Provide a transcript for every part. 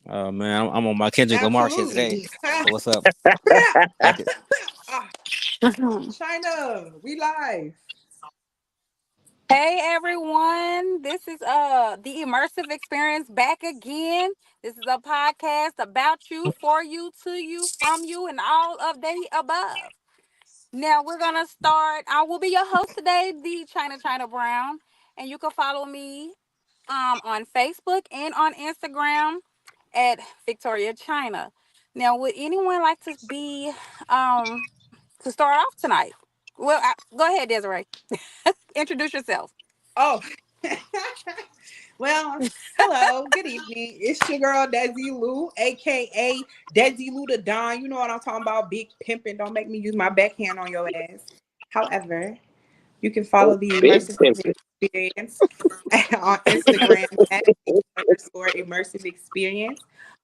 Man, I'm on my Kendrick Lamar shit today. Absolutely. So what's up? Fuck it. Ah, China, we live. Hey everyone, this is the immersive experience back again. This is a podcast about you, for you, to you, from you, and all of the above. Now we're gonna start. I will be your host today, the China Brown, and you can follow me on Facebook and on Instagram at Victoria China. Now, would anyone like to be to start off tonight? Well, go ahead, Desiree. Introduce yourself. Oh, well, hello, good evening. It's your girl Desi Lou, aka Desi Lou the Don. You know what I'm talking about? Big pimping. Don't make me use my backhand on your ass. However, you can follow Oh, the big immersive pimping. experience on Instagram at _immersive experience.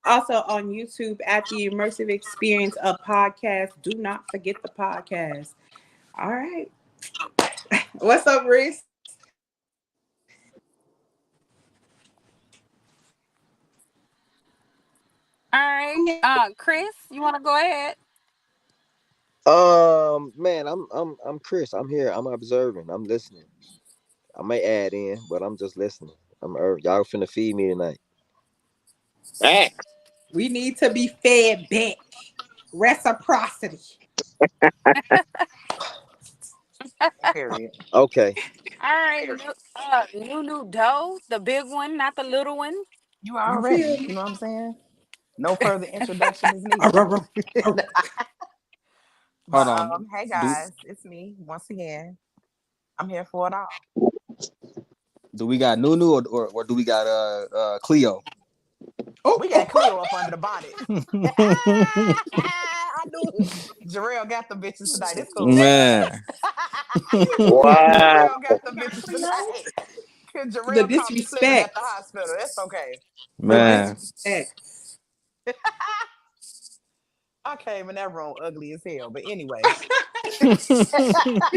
Also on YouTube at the immersive experience of podcast. Do not forget the podcast. All right. What's up, Reese? All right. Chris, you want to go ahead? Man, I'm Chris. I'm here. I'm observing. I'm listening. I may add in, but I'm just listening. Y'all finna feed me tonight. Facts. We need to be fed back. Reciprocity. Period. Okay. All right. Nunu Doe, the big one, not the little one. You You already, feel me? you know what I'm saying? No further introduction is Arr, needed. arr, arr, arr. Hold But on. hey Do guys, it's me once again. I'm here for it all. do we got Nunu or do we got Cleo? Oh, We got oh, Cleo up under the bonnet. I knew Jarrell got the bitches tonight. It's cool. Man, Wow. Jarrell got the bitches tonight. Cause the Jarrell caught me slipping at the disrespect. hospital. That's okay. The man. disrespect. I came in that room ugly as hell. But anyway,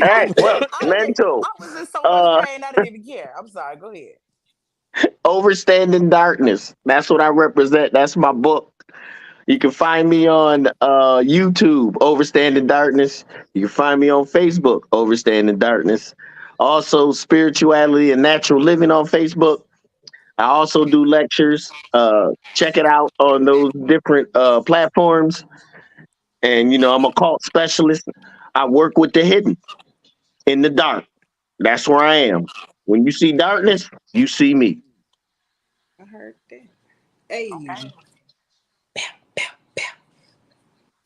Hey, well, I didn't. mental. I was in so much Uh, pain. I didn't even care. I'm sorry. Go ahead. Overstanding Darkness. That's what I represent. That's my book. You can find me on YouTube, Overstanding Darkness. You can find me on Facebook, Overstanding Darkness. Also, Spirituality and Natural Living on Facebook. I also do lectures. Check it out on those different platforms. And, I'm a cult specialist. I work with the hidden in the dark. That's where I am. When you see darkness, you see me. I heard that. Hey. Okay.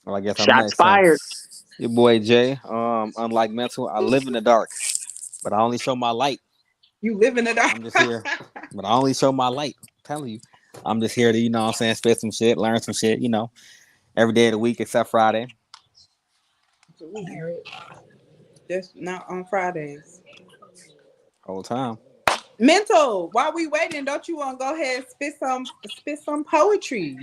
Well, I guess I'm Shots next, huh? fired. Your boy Jay. Unlike mental, I live in the dark, but I only show my light. You live in the dark. I'm just here, but I only show my light. I'm telling you, I'm just here to, what I'm saying, spit some shit, learn some shit, every day of the week except Friday. Just not on Fridays. Whole time. Mental, while we waiting, don't you want to go ahead and spit some poetry?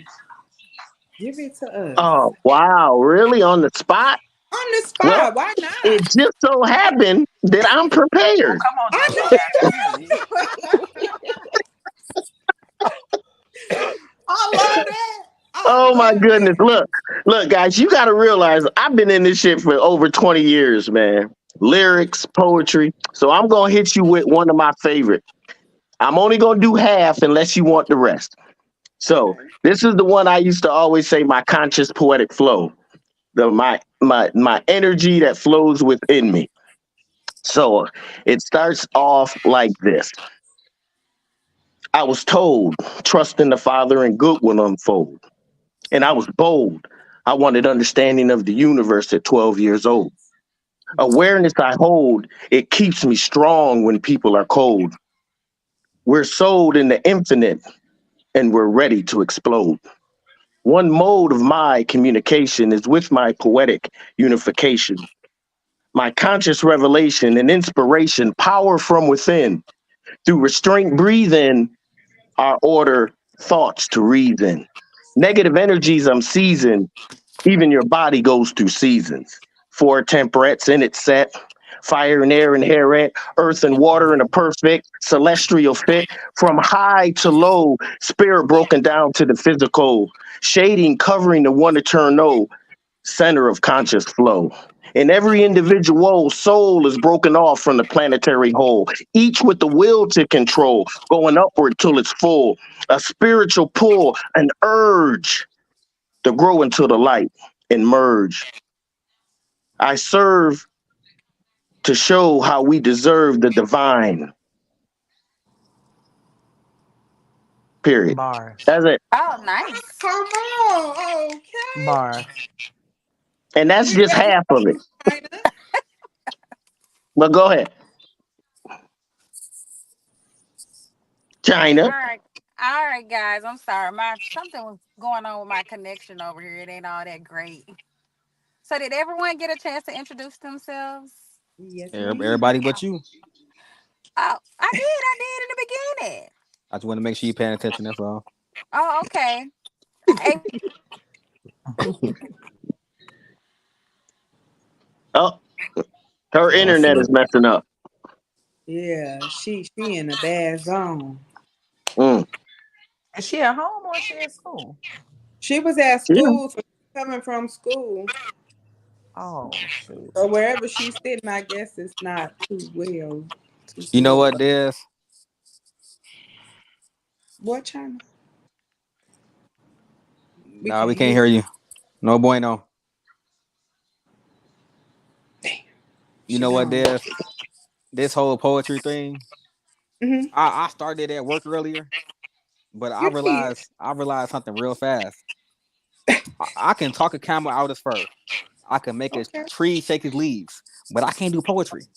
Give it to us. Oh, wow. Really? On the spot? On the Well, spot. Why not? it just so happened that I'm Oh, prepared. come on, I just know so happens. I love that. I Oh my love goodness. that. Look, guys, you got to realize I've been in this shit for over 20 years, man. Lyrics, poetry. So I'm going to hit you with one of my favorite. I'm only going to do half unless you want the rest. So Okay. this is the one I used to always say, my conscious poetic flow, my energy that flows within me. So it starts off like this. I was told, trust in the Father and good will unfold. And I was bold. I wanted understanding of the universe at 12 years old. Awareness I hold, it keeps me strong when people are cold. We're sold in the infinite and we're ready to explode. One mode of my communication is with my poetic unification. My conscious revelation and inspiration, power from within. Through restraint, breathe in our order, thoughts to reason. Negative energies I'm seizing, even your body goes through seasons. Four temperates in its set. fire and air and hair at, earth and water in a perfect celestial fit, from high to low, spirit broken down to the physical, shading, covering the one eternal center of conscious flow. And every individual soul is broken off from the planetary whole, each with the will to control, going upward till it's full. A spiritual pull, an urge to grow into the light and merge. I serve to show how we deserve the divine. Period. Bars. That's it. Oh, nice. Come on, okay. Bars. And that's We just ready half of for it. you, China. But go ahead. China. All right, guys. I'm sorry. Something was going on with my connection over here. It ain't all that great. So, did everyone get a chance to introduce themselves? Yes, indeed. Everybody but you. Oh, I did in the beginning. I just want to make sure you paying attention. That's all. Oh, okay. Hey, Oh, her Oh internet shit. is messing up. Yeah, she in a bad zone. Mm. Is she at home or is she at school? She was at Yeah. school, so she's coming from school. Oh shoot. So wherever she's sitting, I guess it's not too You know good. what, Des? What, China? We Nah, we can't can't hear hear you. you. No bueno. Damn, You she know what, gone. Des? This whole poetry thing, Hmm. I started at work earlier, but You did. I realized something real fast. I can talk a camel out his fur. I can make a Okay. tree shake his leaves, but I can't do poetry.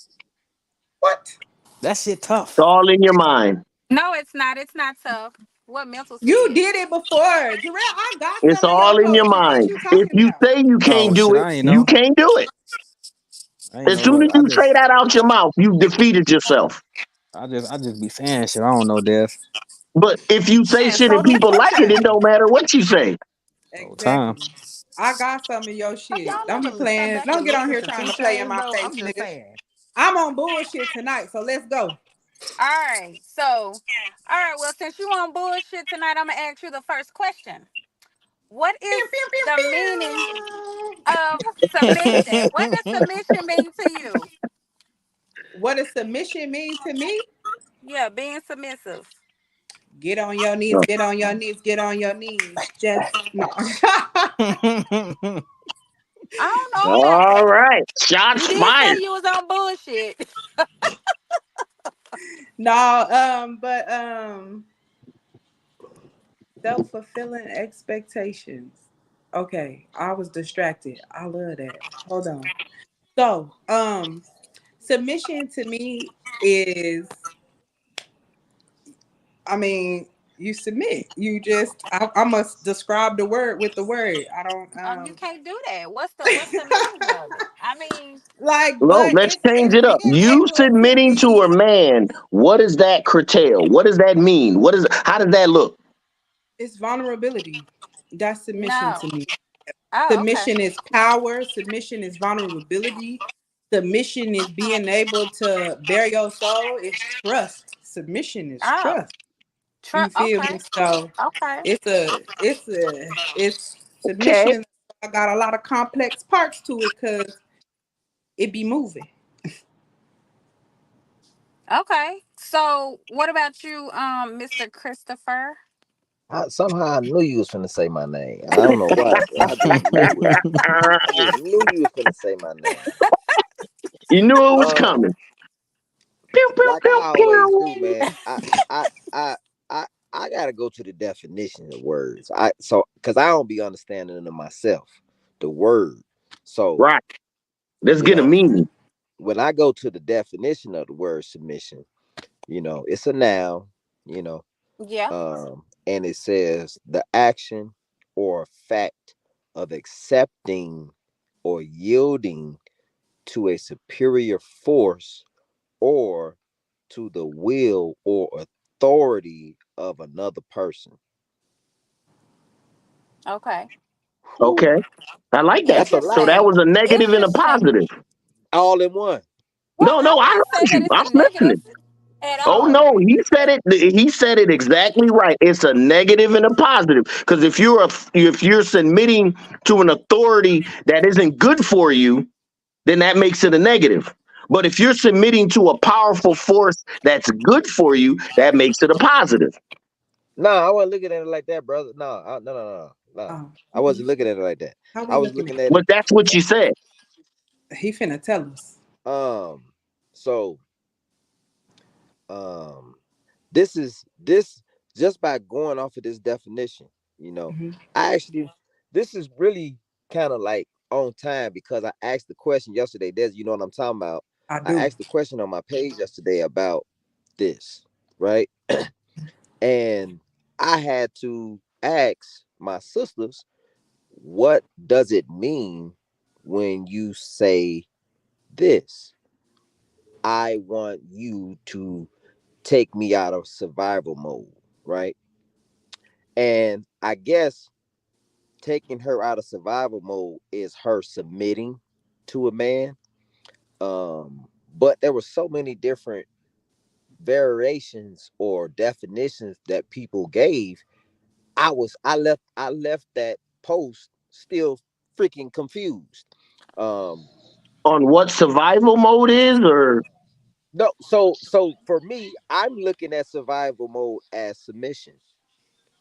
What? That shit It's tough. all in your mind. no, it's not. It's not tough. What mental You said? did it before, Jarrell. I got It's some of your all in your poetry. What mind. you If talking you about? say you Oh can't do shit, it, I ain't you know. can't do it. I ain't As know. soon Look, as you say that out your mouth, you defeated yourself. I just be saying shit. I don't know, Des. But if you say Shit, shit so and do people you, like it, it child. don't matter what you say. Whole time. Exactly. I got some of your Have shit. y'all Don't be never sat playing. back Don't and get looked on at here the trying to teacher play in aides my though? face, I'm just nigga. saying. I'm on bullshit tonight, so let's go. All right. So, all right. Well, since you on bullshit tonight, I'm gonna ask you the first question. What is Pew, pew, pew, the meaning pew. of submission? What does submission mean to you? What does submission mean to me? Yeah, being submissive. Get on your knees, get on your knees, get on your knees. Just no. I don't know about All that. right. You Shots did say fired. you was on bullshit. No, self-fulfilling expectations. Okay, I was distracted. I love that. Hold on. So, submission to me is, I mean, you submit. You just, I must describe the word with the word. I don't, You can't do that. What's the meaning of it? I mean, like, No, but let's change it's it being up. You able to submitting to a be. man, what does that curtail? What does that mean? How does that look? It's vulnerability. That's submission no. to me. Oh, okay. Submission is power. Submission is vulnerability. Submission is being able to bear your soul. It's trust. Submission is Oh, trust. You feel okay. me? So Okay. it's Okay. submission. I got a lot of complex parts to it because it be moving. Okay. So, what about you, Mr. Christopher? Somehow I knew you was finna say my name. I don't know why, but I just knew it. I just knew you was finna say my name. You knew it was Um, coming. Pew, pew, like pew, I always do, man. pew. I, I, I, I gotta go to the definition of words. Because I don't be understanding them myself. The word. So Right. Let's you get a know, meaning. when I go to the definition of the word submission, it's a noun. You know, Yeah. and it says the action or fact of accepting or yielding to a superior force or to the will or authority of another person. Okay. Whew, Okay. I like that. that's a So lot. Interesting. that was a negative and a Interesting. positive. All in one. Well, No, I no, I wouldn't say heard that you. it's I'm a negative listening. at Oh all. no, he said it. He said it exactly right. It's a negative and a positive. Because if you're submitting to an authority that isn't good for you, then that makes it a negative. But if you're submitting to a powerful force that's good for you, that makes it a positive. No, I wasn't looking at it like that, brother. No, no. Oh, I wasn't looking at it like that. how I we was looking at looking at it. But that's what you said. He finna tell us. Um, so um, this just by going off of this definition, you know, Hmm. I actually this is really kind of like on time because I asked the question yesterday. Des, you know what I'm talking about? I I do. asked the question on my page yesterday about this, right? And I had to ask my sisters, what does it mean when you say this? I want you to take me out of survival mode, right? And I guess taking her out of survival mode is her submitting to a man. But there were so many different variations or definitions that people gave. I left that post still freaking confused. Um, On what survival mode is, or no, so for me, I'm looking at survival mode as submission.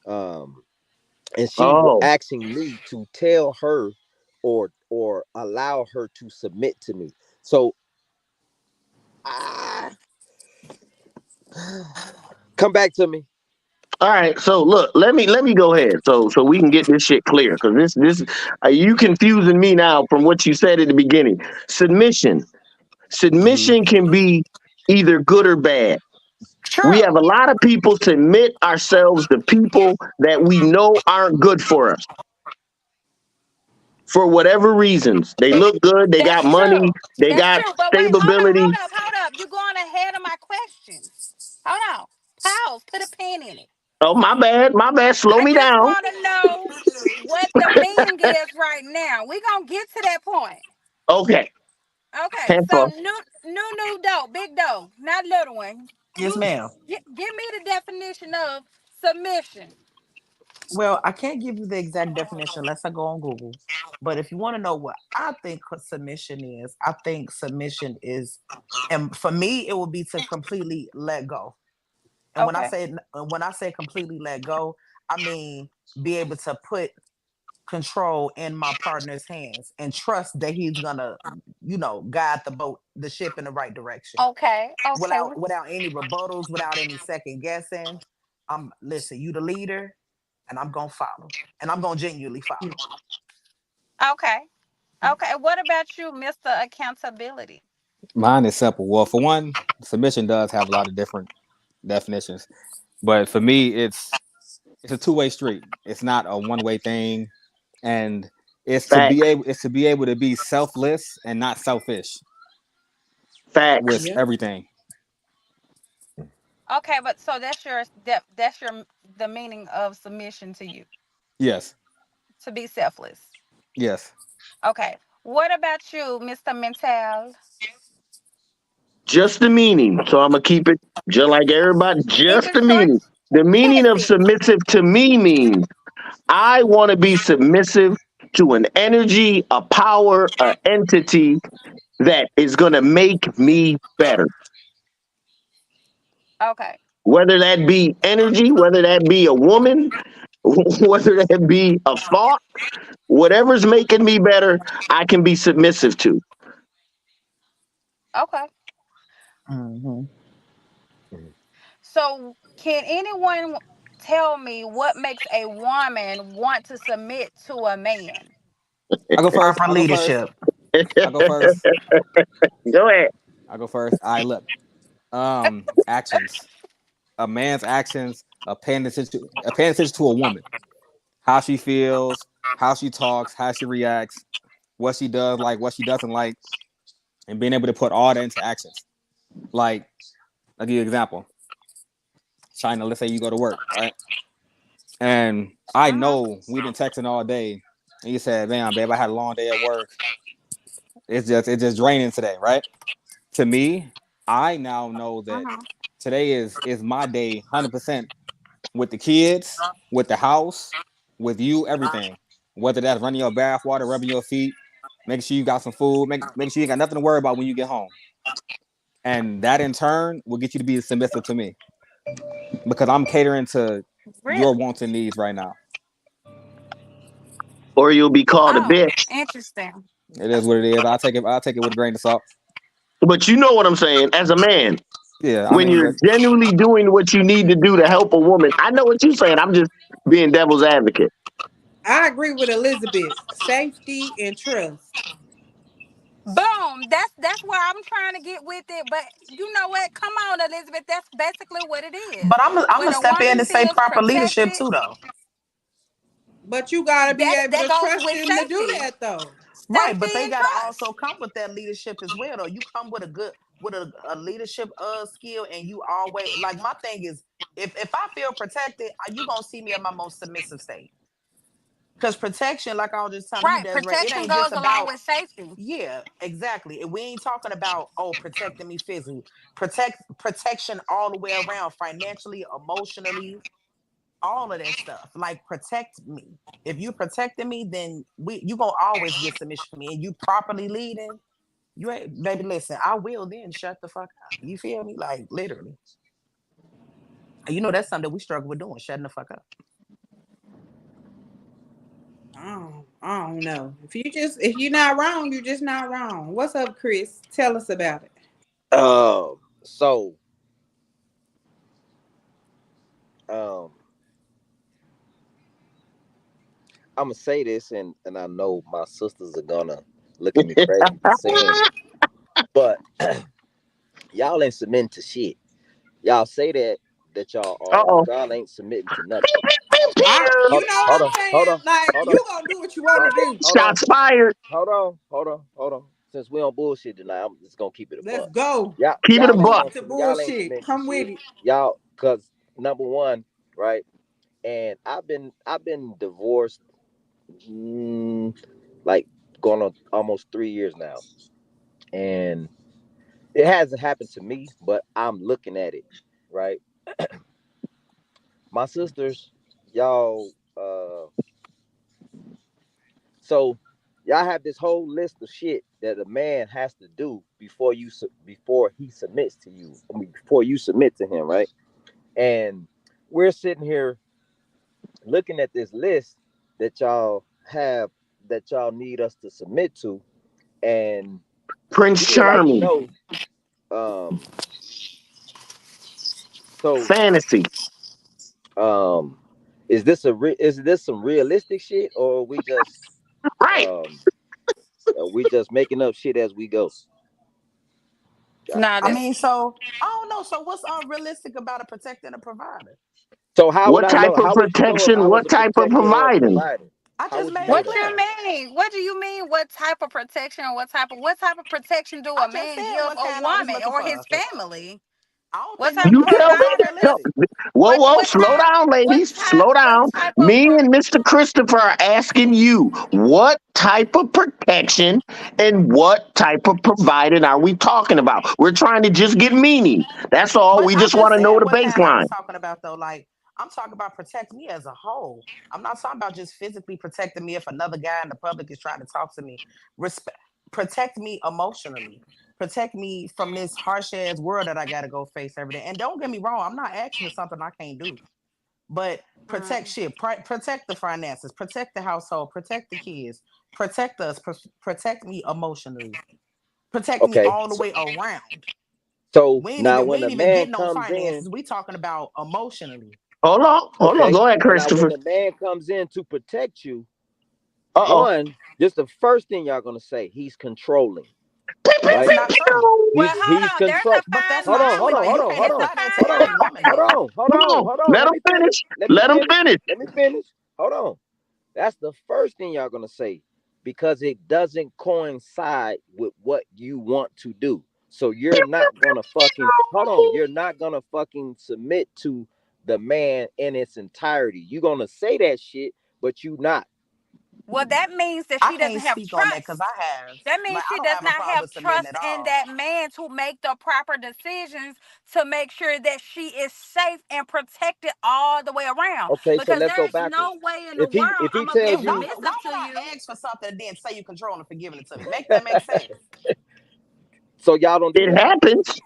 Um, and oh, asking me to tell her or allow her to submit to me. So I come back to me. all right. So look, let me go ahead, so we can get this shit clear, because this you confusing me now from what you said at the beginning. Submission, Mhm. submission can be either good or bad. We have True. a lot of people submit ourselves to people that we know aren't good for us for whatever reasons. They look good, they got That's money, true. they That's got true. But wait, stability. hold up. You're going ahead of my questions. Hold on. Pause. Put a pin in it. Oh, my bad. Slow I me just down. want to know what the meaning is right now. We're gonna get to that point. Okay, Okay, so handful. new dough, big dough, not little one. Yes, You ma'am. give me the definition of submission. Well, I can't give you the exact definition unless I go on Google. But if you want to know what I think submission is, I think submission is, and for me, it would be to completely let go. And Okay. when I say completely let go, I mean be able to put control in my partner's hands and trust that he's gonna, guide the ship in the right direction Okay. Okay. without any rebuttals, without any second guessing. Listen, you the leader, and I'm gonna follow, and I'm gonna genuinely follow. Okay. Okay. What about you, Mr. Accountability? Mine is simple. Well, for one, submission does have a lot of different definitions, but for me, it's a two-way street. It's not a one-way thing, and Facts, it's to be able to be selfless and not selfish facts. with Yeah. everything. Okay, but so that's your the meaning of submission to you, Yes, to be selfless. yes. Okay. What about you, Mr. Mental? Just the meaning. So I'm gonna keep it just like everybody. Keep Just it the short, meaning. The meaning of catchy. submissive to me means I want to be submissive to an energy, a power, a entity that is gonna make me better. Okay. Whether that be energy, whether that be a woman, whether that be a thought, whatever's making me better, I can be submissive to. Okay. Hmm. So, can anyone tell me what makes a woman want to submit to a man? I go first. Proper leadership. I go first. Go ahead. I go first. I look. Actions. A man's actions. Paying attention to a woman. How she feels. How she talks. How she reacts. What she does like. What she doesn't like. And being able to put all that into actions. Like, I'll give you an example. China. Let's say you go to work, right? And I Uh-huh. know we've been texting all day. And you said, "Man, babe, I had a long day at work. It's just draining today, right?" To me, I now know that Uh-huh. today is my day 100% with the kids, with the house, with you, everything. Whether that's running your bath water, rubbing your feet, making sure you got some food, making sure you got nothing to worry about when you get home. And that in turn will get you to be submissive to me because I'm catering to your Really? wants and needs right now. Or you'll be called a Oh, bitch. interesting. It is what it is. I'll take it with a grain of salt. But you know what I'm saying. As a man, Yeah, I when mean, you're genuinely doing what you need to do to help a woman, I know what you're saying. I'm just being devil's advocate. I agree with Elizabeth. Safety and trust. Boom. That's where I'm trying to get with it. But you know what? Come on, Elizabeth. That's basically what it is. But I'm When gonna a step in woman and say feels proper leadership protected, too, though. But you gotta be able that to goes trust with them to do safety. that though. Right, Safety but they and gotta trust. also come with that leadership as well, though. You come with a good with a leadership skill, and you always like my thing is if I feel protected, you gonna see me at my most submissive state. Because protection, like I was just telling you, Right. Desiree, it Protection ain't just goes along about with safety. yeah, exactly. And we ain't talking about protecting me physically. Protection all the way around, financially, emotionally, all of that stuff. Like protect me. If you protecting me, then you gonna always get submission from me. And you properly leading, you ain't baby. Listen, I will then shut the fuck up. You feel me? Like literally. And you know that's something that we struggle with doing, shutting the fuck up. I don't know. If you're not wrong, you're just not wrong. What's up, Chris? Tell us about it. So um, I'm gonna say this, and I know my sisters are gonna look at me crazy for saying it, but y'all ain't submitting to shit. Y'all say that y'all Uh are, but oh. y'all ain't submitting to nothing. You know what Hold I'm on, hold saying? on, Like hold on, you gonna do what you want hold, to do. hold on, Shots fired. hold on. Since we on bullshit tonight, I'm just gonna keep it a Let's buck. go. Keep it a buck. Keep the Y'all ain't bullshit. submitting to Come with shit. it. Y'all, cause number one, right? And I've been divorced, like going on almost 3 years now, and it hasn't happened to me, but I'm looking at it, right? My sisters, y'all, so y'all have this whole list of shit that a man has to do before he submits to you. I mean, before you submit to him, right? And we're sitting here looking at this list that y'all have that y'all need us to submit to, and Prince we would like to Charming. know. Um, so, Fantasy. um, is this some realistic shit, or Right. um, are we just making up shit as we go? No, I this mean, so I don't know. So what's unrealistic about a protector and a provider? So how would What I type know? of How would you know if I protection? was What a type of protector or a providing? provider? I How just would you made know it what that? you clear. mean? What do you mean? What type of protection or what type of protection do I a just man said give what a kind I was woman looking or for. his family? I don't What think type nothing You of about tell that's me. provider? No. unrealistic. Whoa, whoa, What slow type? down, What ladies. type? Slow What down. type of? Me and Mr. Christopher are asking you what type of protection and what type of providing are we talking about? We're trying to just get meaning. That's all. But We I just want just to said know the what kind I was baseline. talking about though. Like I'm talking about protect me as a whole. I'm not talking about just physically protecting me if another guy in the public is trying to talk to me. Respect protect me emotionally. Protect me from this harsh ass world that I gotta go face every day. And don't get me wrong, I'm not asking for something I can't do. But protect Mm. shit, protect the finances, protect the household, protect the kids, protect us, protect me emotionally, protect me Okay. all the way around. So We ain't now even we when ain't a even man getting on comes in, finances. We talking about emotionally. Hold on. Hold on. okay. Go ahead, And now when Christopher. a man comes in to protect you, Uh oh. one, just the first thing y'all gonna say, he's controlling, That's right? not true. Well, He's hold on. There's a control. But fine that's Hold not on, true hold line though. on, with hold You that. on, can't hold There's a on, apply that to hold fine on, every line. woman though. Hold on. Let Let him me finish. finish. Let me Let him finish. finish. Let me finish. Hold on. That's the first thing y'all gonna say because it doesn't coincide with what you want to do. So you're not gonna fucking hold on. You're not gonna fucking submit to the man in its entirety. You're gonna say that shit, but you not. Well, that means that I she doesn't can't have speak on that because trust. I have, That like, means I she don't does have a not problem have with submitting trust at in all. that man to make the proper decisions to make sure that she is safe and protected all the way around. Okay, so Because let's go there is backwards. no way in the If he world if he I'm gonna be tells And you, why submissive would to you. I ask for something and then say you control and for giving it to me? Make that make sense. so y'all don't do It that. happens.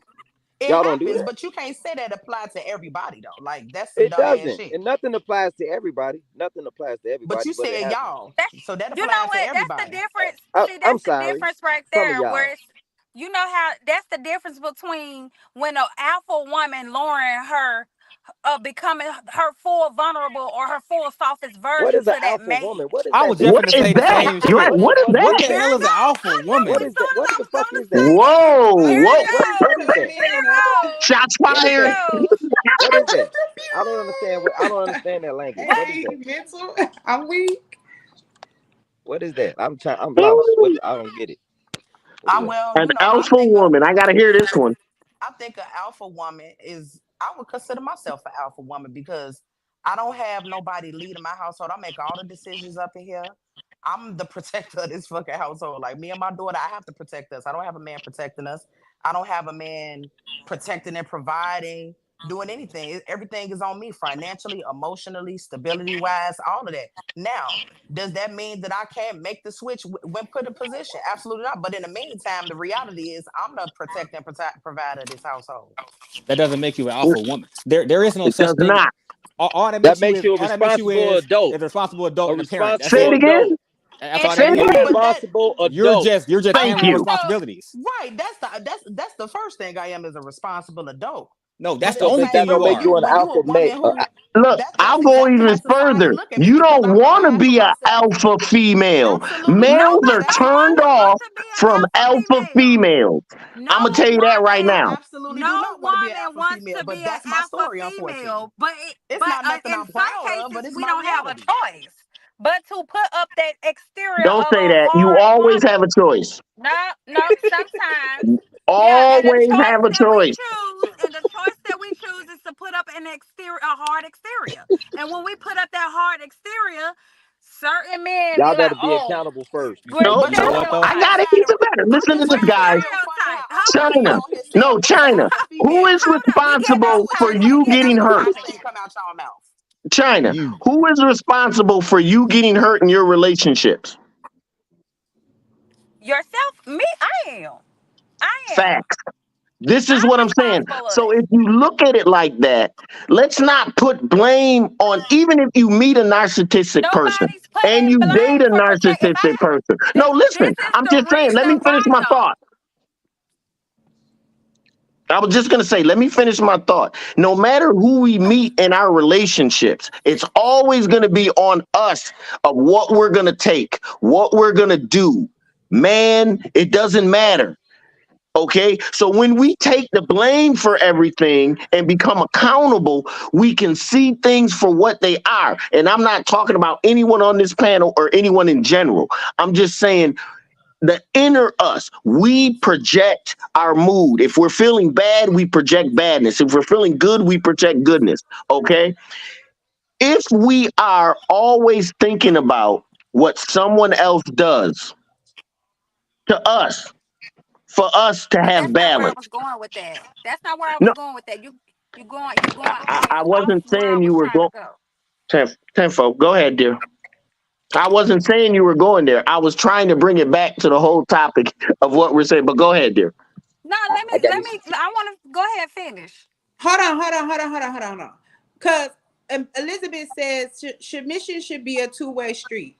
It Y'all don't do happens, that. but you can't say that applies to everybody though. Like that's some It dumbass doesn't, shit. and nothing applies to everybody. Nothing applies to But everybody, you but it said happens. y'all, That so that you know applies to what? That's the everybody. difference. See, I'm that's the sorry, difference right some of there. y'all. Where it's, you know how that's the difference between when an alpha woman lowering her, becoming her full vulnerable or her full softest What version is an to that alpha man. woman? What is I that was just What finna is say the definition? that? same Right? shit. What is What that? the Here hell it is an goes. alpha I knew woman? What as is that? soon as What I the was fuck gonna is that? say it. Whoa, Here it whoa. What goes. is that? Here it Submissiveness. goes. Shots What is Here it fired. that? goes. What is that? I don't understand. I don't understand that language. What is Hey, that? mental. I'm weak. What is that? I'm trying. I'm lost. What? I don't get it. What is I that? well, An you know, alpha woman. I gotta hear this one. I think an alpha woman is. I would consider myself an alpha woman because I don't have nobody leading my household. I make all the decisions up in here. I'm the protector of this fucking household. Like me and my daughter, I have to protect us. I don't have a man protecting us. I don't have a man protecting and providing, doing anything. Everything is on me financially, emotionally, stability wise, all of that. Now, does that mean that I can't make the switch when put in position? Absolutely not. But in the meantime, the reality is I'm the protector and provider of this household. That doesn't make you an alpha woman. There is no It such does thing. not. All that That makes you makes is you a all that makes you responsible adult. is a responsible adult A and a parent. That's Say responsible it it. adult. again. That's all And that Say it A and means. again. but that responsible You're adult. just Thank handling okay, you. so responsibilities. Right. That's the first thing I am as a responsible adult. No, that's But the at So, the only but thing that same, don't you but make are. you an when you a alpha woman mate. who Look, that's I'll go exactly even how society further. look at me You because don't I want to provide for be an myself. alpha female. Absolutely not. Males are nobody Exactly. turned woman off wants to be an from alpha alpha female. females. I'm gonna No tell you that right I woman, now. absolutely do no not want to be an woman alpha wants female, to but be an that's my alpha story, unfortunately. female. But It's not nothing in I'm some proud of, but cases it's we my don't have a reality. choice but to put up that exterior Don't of say a that. You hard always woman. have a choice. No, no, sometimes. Yeah, and the Always choice have a that we choice. choose, is to put up an exterior, a hard exterior. And when we put up that hard exterior, certain men Y'all be got like, to be "Oh, accountable first we're before you No, You be know no, what accountable. though? I I'm got just it trying to. even better. I'm Listen to just this, trying to we're make guys. real funny stereotyped." how Hold alpha on. men China. on here say No, put an China. alpha Who female. is We get that responsible How for started. the fuck We you do get any that getting of these hurt? started. things come out y'all mouth? China. You. Who is responsible for you getting hurt in your relationships? Yourself, me, I am. I am. Facts. This is I'm what I'm saying. responsible of So that. if you look at it like that, let's not put blame on, even if you meet a narcissistic person Nobody's and putting you date blame a for protect. If narcissistic person. No, this listen, is I'm the just saying, let me reason finish why my though. thought. I was just going to say, let me finish my thought. No matter who we meet in our relationships, it's always going to be on us of what we're going to take, what we're going to do. Man, it doesn't matter. Okay. So when we take the blame for everything and become accountable, we can see things for what they are. And I'm not talking about anyone on this panel or anyone in general. I'm just saying the inner us, we project our mood. If we're feeling bad, we project badness. If we're feeling good, we project goodness. Okay. If we are always thinking about what someone else does to us, for us to But have that's not where I balance. was going with that. That's not where I was No, going with that. You going I off wasn't where I saying was you were trying to going. go. Tenfold. Go ahead, dear. I wasn't saying you were going there. I was trying to bring it back to the whole topic of what we're saying. But go ahead, dear. No, I got me. I want to go ahead and finish. Hold on. Because Elizabeth says submission should be a two-way street.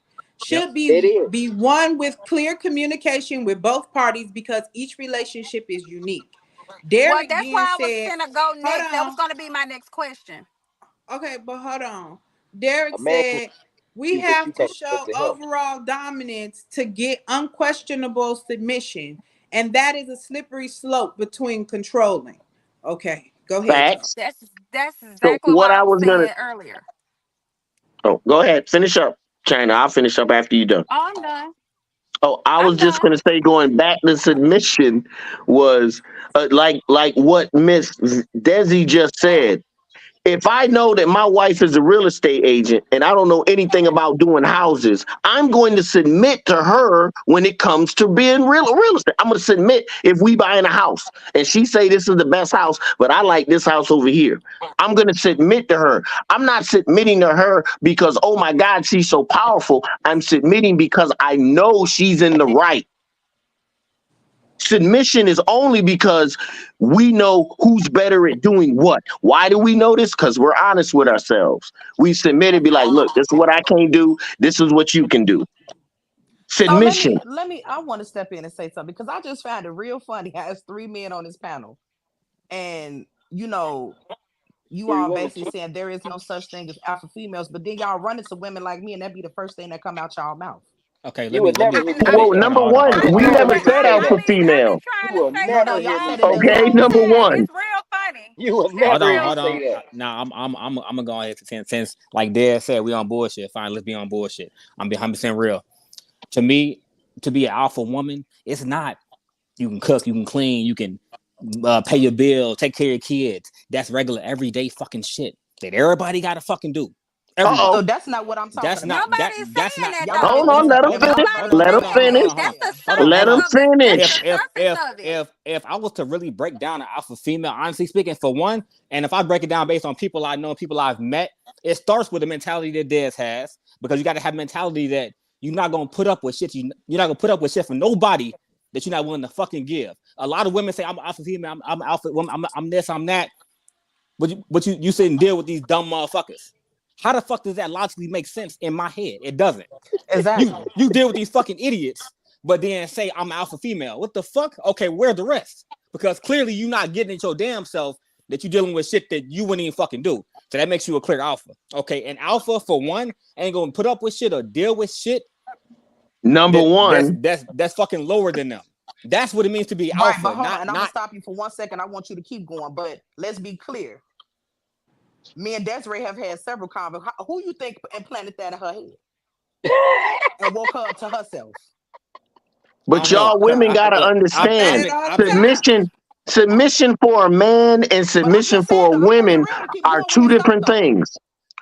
Yep. Should It is. be one with clear communication with both parties because each relationship is unique. Well, Derek that's then why I was said, finna go hold next. That was on. going to be my next question. Okay, but hold on. Derek A man can said, we see, but you have to can't look show to him. overall dominance to get unquestionable submission. And that is a slippery slope between controlling. Okay, go ahead, Charles. Facts. That's So exactly what what I I was was gonna. saying earlier. Oh, go ahead. Finish up, China. I'll finish up after you done. Oh, I'm done. Oh, I I'm was just done. gonna say, going back to submission was like what Miss Desi just said. if I know that my wife is a real estate agent and I don't know anything about doing houses, I'm going to submit to her when it comes to being real estate. I'm going to submit if we buying a house and she say this is the best house, but I like this house over here. I'm going to submit to her. I'm not submitting to her because, oh my God, she's so powerful. I'm submitting because I know she's in the right. Submission is only because we know who's better at doing what. Why do we know this? Because we're honest with ourselves. We submit and be like, look, this is what I can't do. This is what you can do. So Submission. let me. I want to step in and say something because I just found it real funny. Has 3 men on this panel, and you all basically saying there is no such thing as alpha females, but then y'all run into women like me, and that be the first thing that come out y'all mouth. Okay, You would never hear me let me say Well, that. number hold on, one, hold on, You we would hold on. never never hear me said say alpha that. female. Trying You to will say No, what no, never we hear y'all me said all it say does that. Okay, all number saying. one. It's real funny. You will It's Hold never on, hear real me hold say on. funny. that. Now I'm gonna go ahead since like Dad said we on bullshit. Fine, let's be on bullshit. I'm being 100% real. To me, to be an alpha woman, it's not you can cook, you can clean, you can pay your bill, take care of your kids. That's regular everyday fucking shit that everybody gotta fucking do. Uh-oh. So Everybody. that's not what I'm talking That's about. not that. Nobody's That's saying not. that Y'all Hold on, making Hold though. this on, hold on, seem let him hold on, finish. hold Nobody's on, Let hold him on, saying hold on, that. finish. hold on, That's the hold on, Let hold surface him on. of it. finish. That's the surface of it. If I was to really break down an alpha female, honestly speaking, for one, and if I break it down based on people I know, people I've met, it starts with the mentality that Dez has, because you got to have mentality that you're not gonna put up with shit. You're not gonna put up with shit from nobody that you're not willing to fucking give. A lot of women say I'm alpha female, I'm alpha woman, I'm this, I'm that, but you sit and deal with these dumb motherfuckers. How the fuck does that logically make sense in my head? It doesn't. You Exactly. you deal with these fucking idiots, but then say I'm alpha female. What the fuck? Okay, where's the rest? Because clearly you're not getting it your damn self that you're dealing with shit that you wouldn't even fucking do. So that makes you a clear alpha. Okay, and alpha for one ain't gonna put up with shit or deal with shit Number that one. that's fucking lower than them. That's what it means to be Right, but alpha, hold on, not and I'm gonna not. stop you for 1 second. I want you to keep going, but let's be clear. Me and Desiree have had several conversations. Who you think implanted that in her head and woke her up to herself? I But don't know. y'all women gotta Look, I said understand it all the time. submission for a man and But I'm submission just saying, for a I want woman Jarrell to keep are going where two he stopped, different though. things.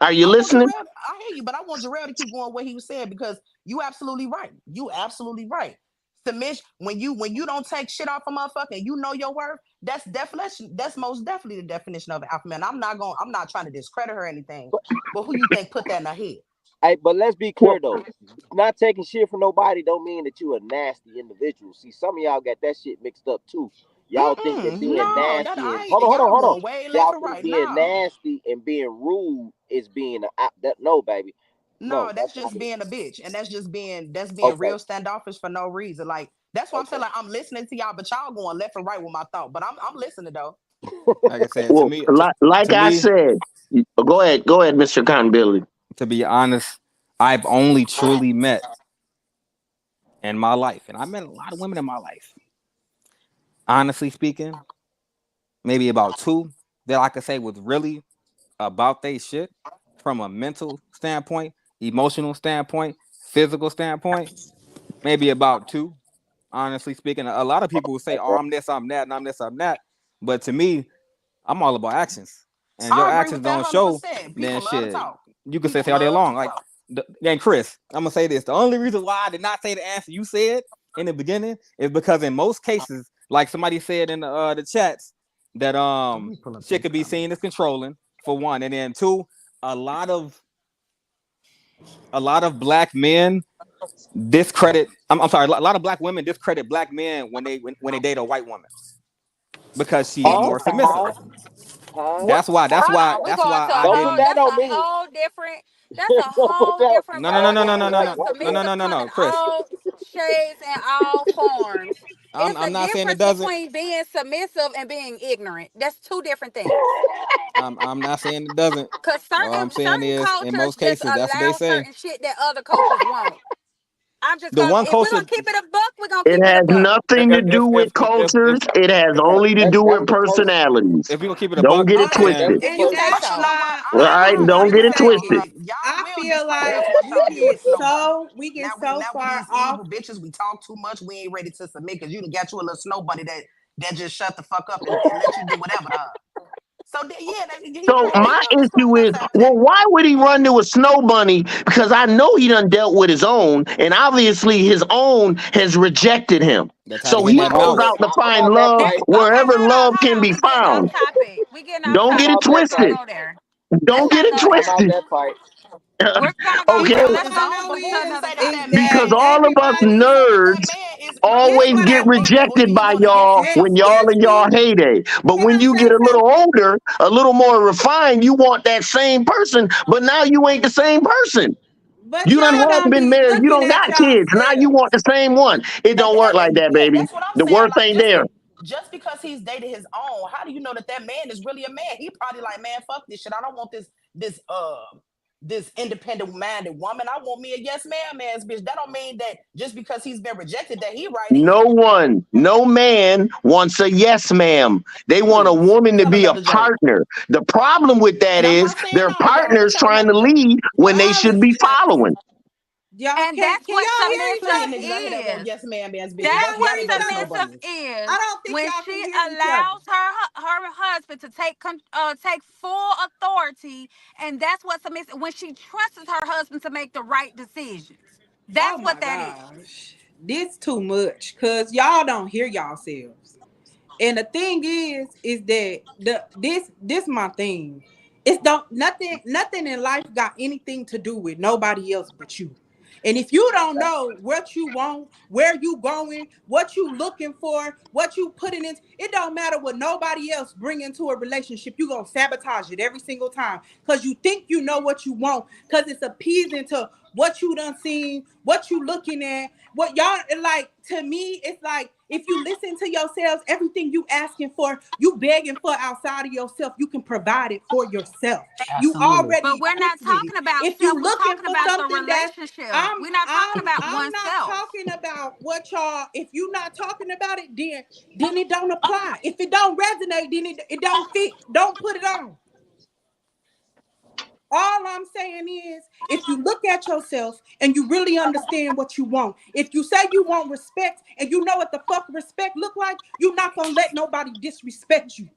Are you I want listening? Jarrell. I hear you, but I want Jarrell to keep going what he was saying because you absolutely right. You absolutely right. Submission when you don't take shit off a motherfucker and you know your worth. That's definition. That's most definitely the definition of an alpha man. I'm not trying to discredit her or anything, but who you think put that in her head? Hey, but let's be Well, clear though. Not taking shit from nobody don't mean that you a nasty individual. See, some of y'all got that shit mixed up too. Y'all think that being No, that nasty and I hold on, hold on, y'all hold on. going way left Y'all and think right. being No, nasty and being rude is being that no, baby. no, No, that's that's not just it. being a bitch, and that's being Okay, real standoffish for no reason. Like that's why I'm saying okay. like I'm listening to y'all, but y'all going left and right with my thought. But I'm listening though. like I said, well, like to I me, said, go ahead, Mr. Accountability. to be honest, I've only truly met in my life, and I met a lot of women in my life. Honestly speaking, maybe about two that I could say was really about they shit from a mental standpoint, emotional standpoint, physical standpoint. Maybe about two. Honestly speaking, a lot of people will say, "Oh, I'm this, I'm that, and I'm this, I'm that," but to me, I'm all about actions. And if your I agree actions with that don't show, 100%. then People love to shit, talk. you can People say all day love long. to Like, talk. and Chris, I'm gonna say this: the only reason why I did not say the answer you said in the beginning is because in most cases, like somebody said in the chats, that Let me pull up shit these could be comments. seen as controlling for one, and then two, a lot of black men discredit. I'm sorry, a lot of black women discredit black men when they date a white woman because she's Huh? more submissive. Huh? Huh? What? That's why. That's Hold why. on, we That's going why to a I Don't put whole. didn't. that That's on a me. whole different. That's a Don't put whole that. different No, no, no, Wait, no, no, wait, no, ballgame no, wait, because no, wait, no, wait. no, submissive no, come no, in Chris. all shades and all forms. It's a I'm not saying it difference doesn't. between being submissive and being ignorant. That's two different things. I'm not saying it doesn't. Cause All I'm saying certain is, in cultures most just cases, that's what they allow say. certain shit that other cultures won't. I'm just The gonna one if we're culture, gonna keep it a buck, we're gonna It keep it a has buck. nothing to do with cultures. It has only to do That's with the first. personalities. if we gonna keep it a Don't buck, get it then twisted. If And you say that's You so. know what? why, All hold right, on don't one get it twisted. second. Y'all I will feel disrespect like us once y'all get with nobody. we Now get so we far these off. evil bitches. We talk too much. We ain't ready to submit because you done got you a little snow bunny that just shut the fuck up and let you do whatever to her. So yeah, he So probably my he's probably issue not is, sad with well, that. why would he run to a snow bunny? Because I know he done dealt with his own, and obviously his own has rejected him. They're tired of So hearing he that goes mouth. out to I'm find out that love This fight. okay, wherever love can hold on. be We getting off found. topic. We getting off Don't I'm get topic. it out that Let's not twisted. fight. go there. Let's Don't get not it go I'm there. out twisted. that fight. We're gonna go Okay. there. Because Because Let's what I move know but who to can is another say that is that topic. man Because that is? all of us Who can everybody. say that that nerds man is This always what get I or do rejected you by want a yes y'all ma'am? when y'all in y'all excuse me. heyday. But Can when I you get say a little something? older, a little more refined, you want that same person, but now you ain't the same person. But You done y'all had don't been be married. You looking don't at got kids. Now you yourselves. want the same one. It don't work like that, baby. That's what I'm The saying. worth Like ain't there. just because he's dated his own, how do you know that that man is really a man? He probably like, man, fuck this shit. I don't want this independent minded woman. I want me a yes ma'am ass bitch. That don't mean that just because he's been rejected that he right No either. one, no man wants a yes, ma'am. They want a Please woman to tell be a another joke. partner. The problem with that And I'm is not saying they're all of y'all, but partners tell trying to another joke. lead when they Y'all should is be nuts. following. Y'all And that's can what y'all hear each Plenty of submissive other? niggas out here that want is. yes ma'am ass Can bitches. That's y'all That's hear why what they each go to snow other? submissive bunnies. is. I don't think When y'all she can hear each other. allows her husband to take full authority, and that's what submissive. When she trusts her husband to make the right decisions, Oh that's what my that is. gosh. This too much. Cause y'all don't hear yourselves. And the thing is that this my thing. It's don't nothing in life got anything to do with nobody else but you. And if you don't know what you want, where you going, what you looking for, what you putting in, it don't matter what nobody else bring into a relationship. You gonna sabotage it every single time because you think you know what you want because it's appeasing to what you done seen, what you looking at, what y'all like. To me, it's like if you listen to yourselves, everything you asking for, you begging for outside of yourself, you can provide it for yourself. You Absolutely. But already we're not equipped with it. talking about If self. you We're looking talking for about the something that's relationship. We're not talking about I'm not oneself. talking about what y'all. If you're not talking about it, then it don't apply. If it don't resonate, then it don't fit. Don't put it on. All I'm saying is, if you look at yourself and you really understand what you want, if you say you want respect and you know what the fuck respect look like, you're not gonna let nobody disrespect you.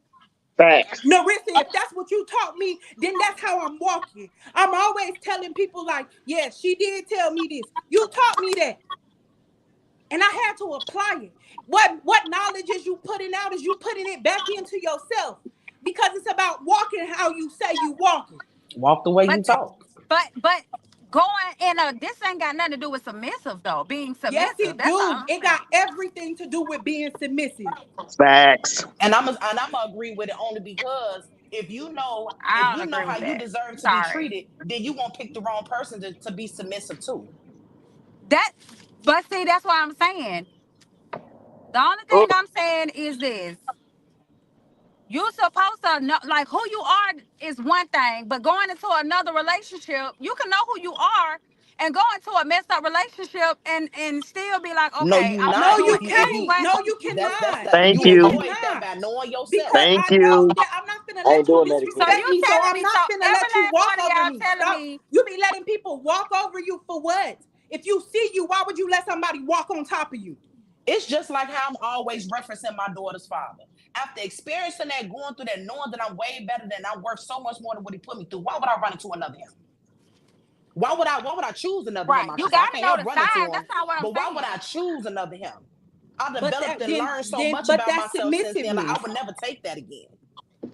Facts. Narissa, if that's what you taught me, then that's how I'm walking. I'm always telling people like, yeah, she did tell me this. You taught me that. And I had to apply it. What knowledge is you putting out is you putting it back into yourself. Because it's about walking how you say you walking. Walk the way But you talk. but going in a this ain't got nothing to do with submissive though. Being Yes, submissive. it That's all do. I'm It got saying. everything to do with being submissive. Facts. And I'm gonna agree with it only because if I don't you know agree how with you that. deserve to be Sorry. treated, then you won't pick the wrong person to be submissive to. That but see, that's what I'm saying. The only thing I'm saying is this. You supposed to know like who you are is one thing, but going into another relationship, you can know who you are and go into a messed up relationship and still be like, No, okay, you I want to No, not. do you it. If This is you can't. what No, you that's cannot. the Thank you You you. avoid that cannot. by knowing yourself. Because Thank I know you. that I'm not gonna I ain't let you doing that so again. disrespect you me. So telling I'm me so not gonna every let you last walk one of over y'all me. telling Stop. me You be letting people walk over you for what? If you see you, why would you let somebody walk on top of you? It's just like how I'm always referencing my daughter's father. After experiencing that, going through that, knowing that I'm way better than I'm worth so much more than what he put me through, why would I run into another him? Why would I choose another him? right, I you should say I gotta can't know help the running to signs. him, That's not what I'm but why would I saying. choose another him? I But developed that and learned so then much but about that's myself since then. Like I submissiveness. would never take that again.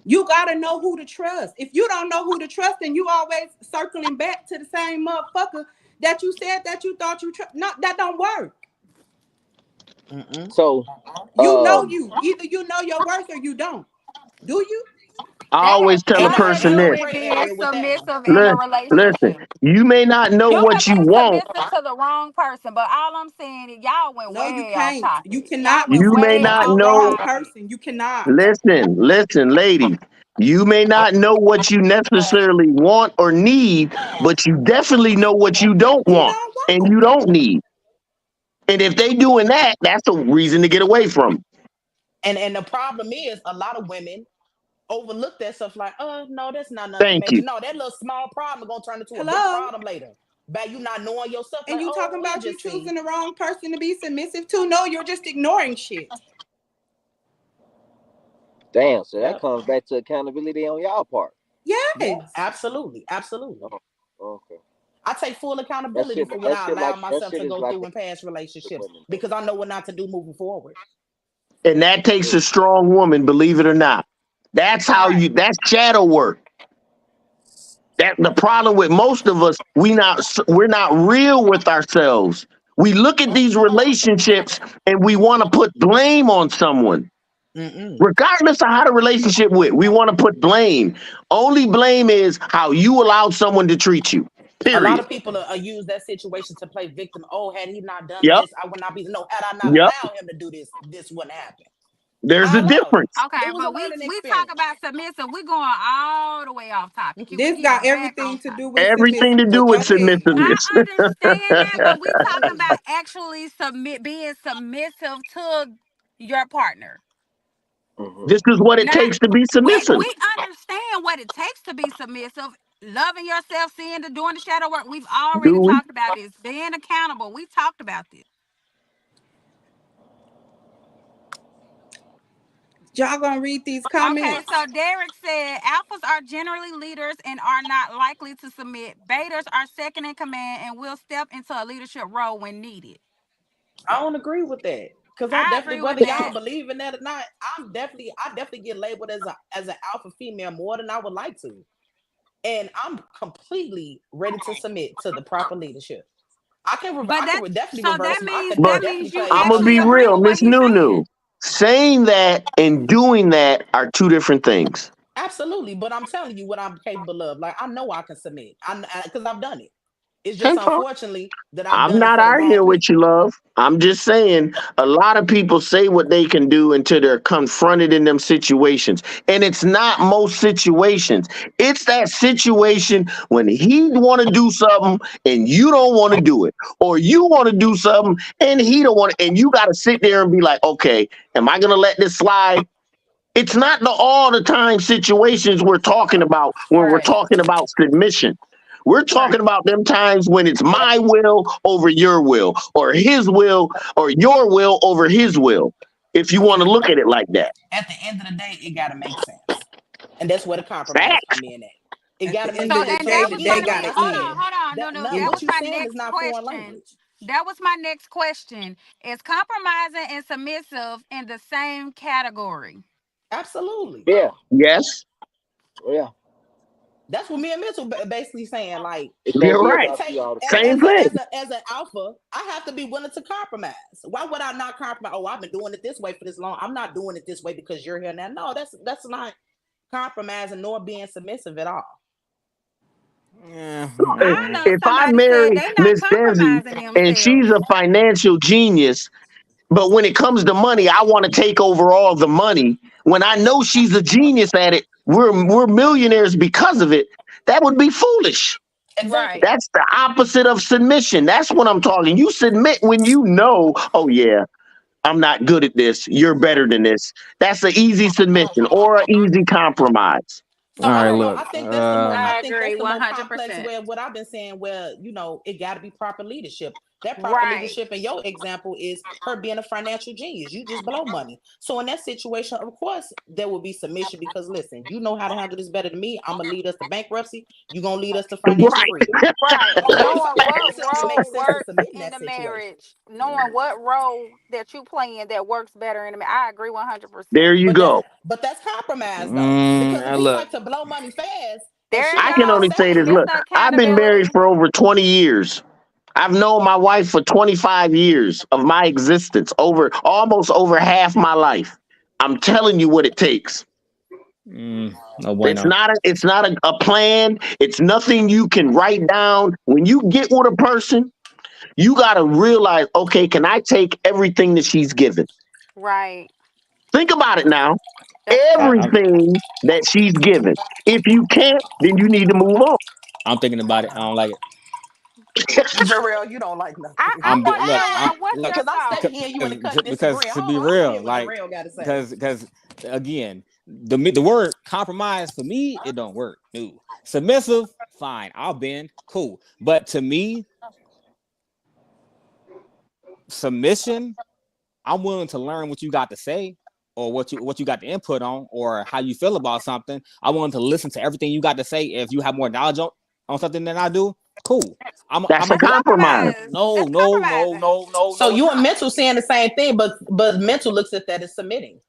You gotta know who to trust. If you don't know who to trust, then you always circling back to the same motherfucker that you said that you thought you trust. No, that don't work. Mm-mm. So, You know um, you. Either you know your worth or you don't. Do you? I That has always tell a Ain't no nothing ain't to person no do this. with gray being area with that one. submissive in a Listen, relationship. you may not know You can what you be want. submissive to the wrong person, but all I'm saying is y'all went No, you way off can't. You topic. Y'all cannot be went You may way submissive not to off the the know. wrong topic. person. You cannot. Listen, ladies. You may not know what you necessarily want or need, but you definitely know what you don't You want don't and want. you don't need. And if they doing that, that's a reason to get away from 'em. And the problem is a lot of women overlook that stuff like, oh no, that's not nothing Thank major. you. No, that little small problem gonna turn into a big Hello? problem later. By you not knowing yourself, And like, you oh, talking we'll about you just see. choosing the wrong person to be submissive to? No, you're just ignoring shit. Damn, so that Yep. comes back to accountability on y'all part. Yeah, Yes. absolutely. Absolutely. Okay. I take full That accountability shit for what that I shit allow like that myself shit to is go like through in past relationships women though. because I know what not to do moving forward. And that takes a strong woman, believe it or not. That's how Right. you. That's shadow work. That the problem with most of us, we're not real with ourselves. We look at these relationships and we want to put blame on someone. Mm-mm. Regardless of how the relationship went, we want to put blame. Only blame is how you allowed someone to treat you. A lot Period. of people use that situation to play victim. Oh, had he not done Yep. this, I would not be. No, had I not Yep. allowed him to do this, this wouldn't happen. There's I a allowed it. difference. Okay, It was a but we learning we talk experience. about submissive. We're going all the way off topic. Can we This get got back everything on to topic? do with Everything to submissiveness. do Go with ahead. I submissiveness. understand that, but we talking Hey, about actually being submissive to your partner. This is what it Not takes to be submissive. we understand what it takes to be submissive. Loving yourself, doing the shadow work. We've already Do we? talked about this. Being accountable. We talked about this. Y'all gonna read these Okay, comments? so Derek said alphas are generally leaders and are not likely to submit. Betas are second in command and will step into a leadership role when needed. I don't agree with that because I I definitely, agree with whether y'all that. believe in that or not, I definitely get labeled as an alpha female more than I would like to, and I'm completely ready to submit to the proper leadership. But I that can definitely so reverse them. I could But that definitely means you play I'm gonna actually be agree real, with what Miss he's Nunu. saying. Saying that and doing that are two different things. absolutely, but I'm telling you what I'm capable of. Like I know I can submit. I because I've done it. It's just Okay, fine. unfortunately that I've I'm done it not for the wrong arguing with you, people. love. I'm just saying a lot of people say what they can do until they're confronted in them situations. And it's not most situations. It's that situation when he want to do something and you don't want to do it. Or you want to do something and he don't want to, and you got to sit there and be like, okay, am I going to let this slide? It's not the all the time situations we're talking about when we're Right, talking about submission. We're talking right. about them times when it's my will over your will, or his will or your will over his will, if you want to look at it like that. At the end of the day, it gotta make sense, and that's where the compromise Fact. come in at. It At gotta the make end So of the sense and because day, that if the was it my day doesn't gotta make hold sense, on, end. hold on. that That End what was it. you my saying is next not foreign question. language. That was my next question. Is compromising and submissive in the same category? Absolutely. Yeah. Yes, Yeah. That's what me and Mitchell basically saying. Like It's gonna you're be right. it about take you all the Same time. thing. as an alpha, I have to be willing to compromise. Why would I not compromise? Oh, I've been doing it this way for this long. I'm not doing it this way because you're here now. No, that's not compromising nor being submissive at all. Yeah. If, I know if I somebody said marry they not Miss Desi compromising and she's themselves. a financial genius, but when it comes to money, I want to take over all the money. When I know she's a genius at it, we're millionaires because of it. That would be foolish. Exactly. Right. That's the opposite of submission. That's what I'm talking. You submit when you know, oh yeah, I'm not good at this. You're better than this. That's an easy submission or an easy compromise. All So I right, don't know. look. I I think agree that's the more complex 100%. way of what I've been saying. Where it got to be proper leadership. That proper Right. leadership in your example is her being a financial genius. You just blow money. So in that situation, of course, there will be submission because listen, you know how to handle this better than me. I'm gonna lead us to bankruptcy. You're gonna lead us to financial Right. freedom. Right. Knowing So what it makes role sense to works submit in in that the situation. marriage, knowing what role that you playing that works better in the marriage. I agree 100%. There you But that's go. compromise though. Because if he Look. like to blow money fast and There she you I like can the go. only say this. same, That's Look, the I've been married accountability. for over 20 years. I've known my wife for 25 years of my existence, over almost over half my life. I'm telling you what it takes. No bueno. It's not a plan. It's nothing you can write down. When you get with a person, you got to realize, okay, can I take everything that she's given? Right. Think about it now. That's true. I'm Everything that she's given. If you can't, then you need to move on. I'm thinking about it. I don't like it. Jarrell, you don't like I I'm nothing. be, want to look. know I'm what's look your Because I thought. stay here and you want to cut and because disagree. to be I want to real, hear what like Jarrell got to say. because again, the word compromise for me it don't work. No, submissive, fine. I'll bend, cool. But to me, submission, I'm willing to learn what you got to say. or what you got the input on, or how you feel about something. I want to listen to everything you got to say. If you have more knowledge on something than I do, cool. That's a That's compromise. compromise. No, That's no, no, compromising. no, no, So no. It's you and not. mental saying the same thing, but mental looks at that as submitting.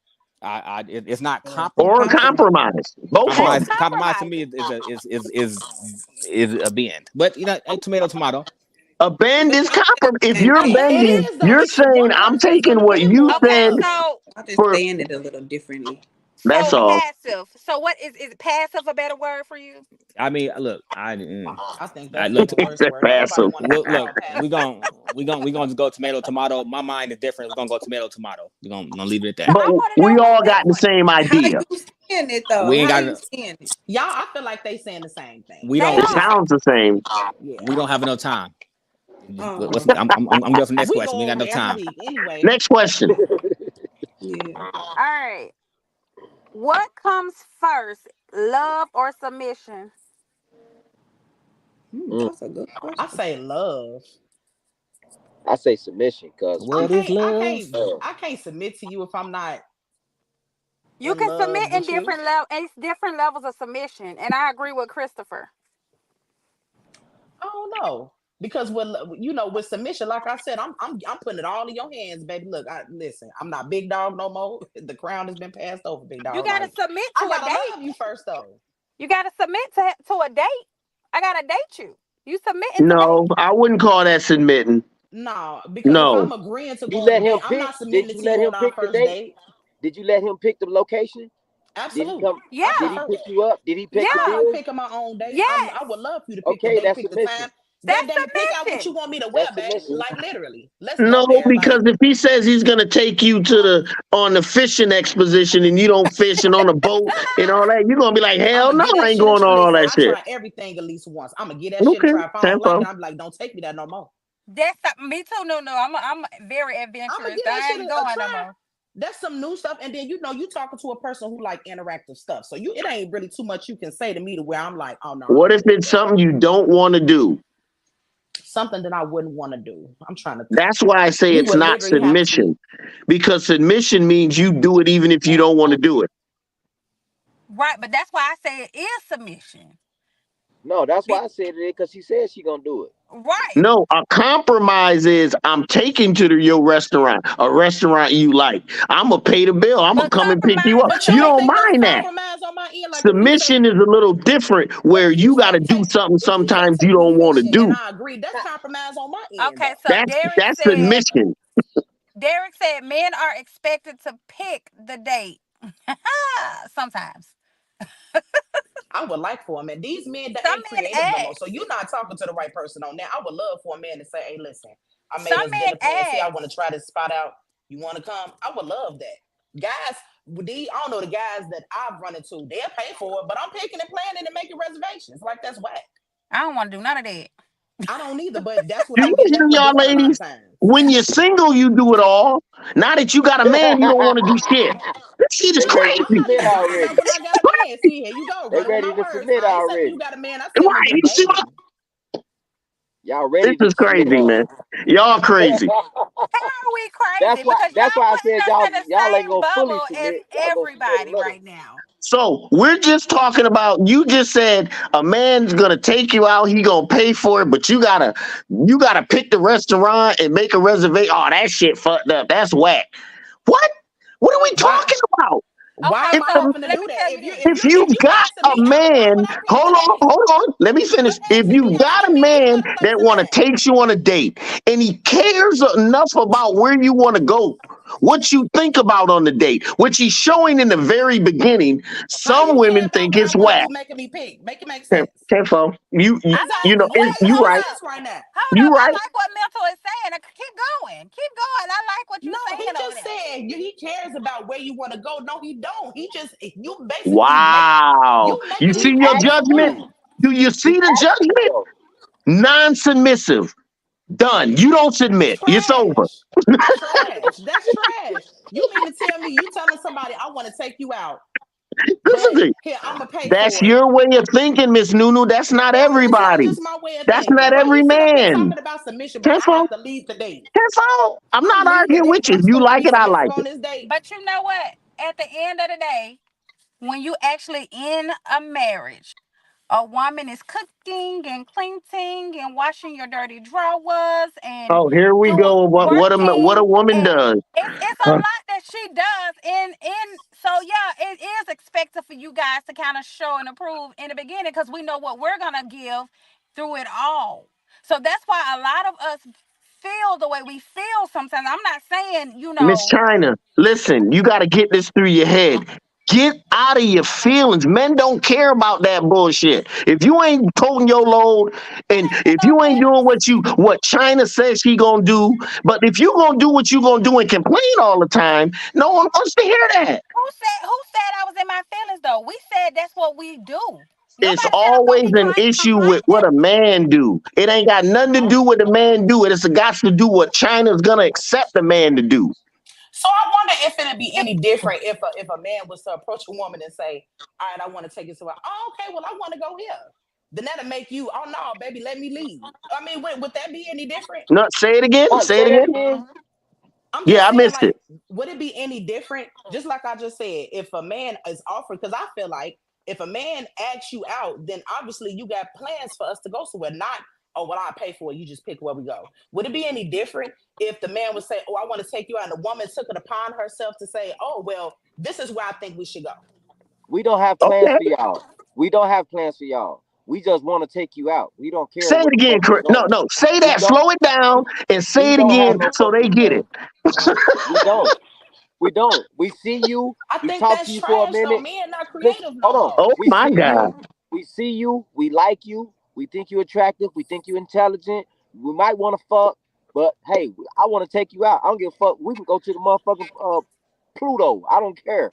It's not Yeah. Or a compromise. compromise. Both of That is them. Compromise to me compromising. is a bend. But tomato, tomato. A bend But is y'all compromise. If saying you're the same It thing. bending, is though. you're It's one saying I'm person's taking gonna what bend you more than Okay, said others. so Y'all just for. saying it a little differently. That's all. passive. So what is passive a better word for you? I mean, look, I think I that's look. the worst word. Don't nobody Passive. want to be Look, called passive. we gonna just go tomato, tomato. My mind is different. We're gonna go tomato, tomato. We're gonna leave it at So that. But I want to know we what's all got the different. same How idea. you seeing it though? We ain't How got you seeing it? Y'all, I feel like they saying the same thing. we They don't It listen. are. sounds the same. We Yeah. don't have enough time. Oh, I'm going for the next We question. We go ain't over got it enough every time. week anyway. Next question. yeah. All right. What comes first, love or submission? Mm, That's a good I question. say love. I say submission because I What is can't I love? can't I can't submit to you if I'm not You in can love submit in with you. different levels. It's different levels of submission, and I agree with Christopher. I don't know. Because with submission, like I said, I'm putting it all in your hands, baby. Look, listen, I'm not big dog no more. The crown has been passed over, big You dog. gotta Like submit I to a gotta date. love you first though. You gotta submit to a date. I gotta date you. You submitting to No, date. I wouldn't call that submitting. No, because if No. I'm agreeing to you go on a let him date, I'm pick. not submitting Did it you to let you on him our pick the first date? date. Did you let him pick the location? Did he Absolutely. come? I Did he Yes. prefer pick you up? Did he pay I the don't Yeah. mind bill? picking my own date. Yes. I would love for you to pick the Okay, date, that's pick the submission. time. God That's damn it, pick out what you submission. want me to wear, That's babe. submission. Like literally. Let's No, go there. because Like if he says he's gonna take you to the on the fishing exposition and you don't fish and on a boat and all that, you're gonna be like, I'm hell gonna no, get I that ain't shit going and on all listen. that I shit. try everything at least once. I'm gonna get that shit and Okay, try. If I don't like it, 10-4. I'm like, don't take me there no more. Me too. No, no. I'm very I'm gonna adventurous. get that I shit ain't a going no try. more. That's some new stuff. And then you talking to a person who like interactive stuff. So it ain't really too much you can say to me to where I'm like, oh no, I What don't if agree with it's that. something you don't want to do? Something that I wouldn't want to do. I'm trying to think. That's why I say We it's would not literally have to. submission. Because submission means you do it even if you don't want to do it. Right, but that's why I say it is submission. No, that's why Be- I said it because she said she gonna do it. right. No, a compromise is I'm taking to your restaurant, a restaurant you like. I'm gonna pay the bill. I'm gonna But come and pick you up. But compromise you You don't don't think that's mind that. compromise on my end? Like Submission is a little different where you got to do something if you say sometimes you take me don't want to fishing and do. I agree, that's compromise on my end Okay, though. so That's submission. Derek said men are expected to pick the date. Sometimes. I would like for a man. These men that Some ain't men creative no more. So ask. you're not talking to the right person on that. I would love for a man to say, hey, listen, I made Some us men dinner plans here. I want to ask. try this spot out. You want to come? I would love that. Guys, I don't know the guys that I've run into. They'll pay for it, but I'm picking and planning and making reservations. Like that's whack. I don't want to do none of that. I don't either, but that's what You I get listen, left for y'all doing a lot of ladies. times. When you're single, you do it all. Now that you got a man, you don't want to do shit. This shit is They ready to I'm crazy. not submit even talking about already. when I got a man. See, here you go, They running with ready my to words. submit I ain't say when you already. got a man. I said when Right? you're You see what? dating. Y'all This ready to is submit, crazy, huh? man. Y'all crazy. How are we crazy? Because That's y'all why I putting said us y'all in the y'all ain't same gonna fully bubble as submit. Y'all gonna submit a everybody little. right now. So we're just talking about. You just said a man's gonna take you out. He gonna pay for it, but you gotta pick the restaurant and make a reservation. Oh, that shit fucked up. That's whack. What? What are we Why? talking about? Why Okay, am If I so not the finna let do me that? tell If you you this. if if you you if you got asking a me out, why would man, I pick the date? hold on, let me finish. You If asking me you out, got that a means you man got a place that to want to land. take you on a date and he cares enough about where you want to go, what you think about on the date, which he's showing in the very beginning, How some you care women about think what I it's want to whack. do, making me pick? Make it make sense. Tenfold. I like Exactly. You wait, ain't You making hold right. sense up. right now. Hold You up. I right. like what Mental is saying. Keep going. Keep going. I like what you're No, he saying over just there. said he cares about where you want to go. No, he don't. He just you basically Wow. You making He me see your pick what you asked judgment? want. you. Do you He see the asked you judgment? though. Non-submissive. Done. You don't submit. It's over. Trash. Trash. That's trash. You mean to tell me you telling somebody I want to take you out This is that it. here I'm gonna pay That's for it. your way of thinking, Miss Nunu. That's not No, it's not everybody. just my way of That's thinking. not How every you sit up here man. talking about submission, but I Tenfold. have to leave the date. Tenfold. I'm I'm not leaving the arguing date, with but you. I'm If you supposed to like be it, I submissive like on it. this date. But you know what? at the end of the day, when you actually in a marriage, a woman is cooking and cleaning and washing your dirty drawers and Oh, here we doing go. What a working, woman and does. it's a Huh? lot that she does. And so yeah, it is expected for you guys to kind of show and approve in the beginning because we know what we're gonna give through it all. So that's why a lot of us feel the way we feel sometimes. I'm not saying, Miss China, listen, you got to get this through your head. Get out of your feelings. Men don't care about that bullshit. If you ain't toting your load and if you ain't doing what China says she gonna do, but if you gonna do what you gonna do and complain all the time, no one wants to hear that. Who said I was in my feelings though? We said that's what we do. It's Nobody said I'm gonna always be an issue with what complaining. a man do. It ain't got nothing to do with a man do. It's got to do what China's gonna accept a man to do. So I wonder if it'd be any different if a man was to approach a woman and say, "All right, I want to take you to a, oh, okay, well, I want to go here." Then that'll make you, "Oh no, baby, let me leave." I mean, would that be any different? No, say it again. What? Say it Say that again. again. I'm Yeah, just I saying, missed like, it. would it be any different? Just like I just said, if a man is offered, because I feel like if a man asks you out, then obviously you got plans for us to go somewhere. Not, oh, well, I pay for it. You just pick where we go. Would it be any different if the man would say, "Oh, I want to take you out," and the woman took it upon herself to say, "Oh, well, this is where I think we should go." We don't have plans Okay. for y'all. We don't have plans for y'all. We just want to take you out. We don't care Say it what the again, fuck we Chris. No, going. no. Say We that. don't. Slow it down and We say it don't have again no so they fucking get it. plans. We don't. We don't. We see you. I We think talk to that's you for a trash, though. minute. Men not Listen, creative hold no on. more. Oh We my see God. you. We see you. We like you. We think you're attractive. We think you're intelligent. We might want to fuck, but hey, I want to take you out. I don't give a fuck. We can go to the motherfucking Pluto. I don't care.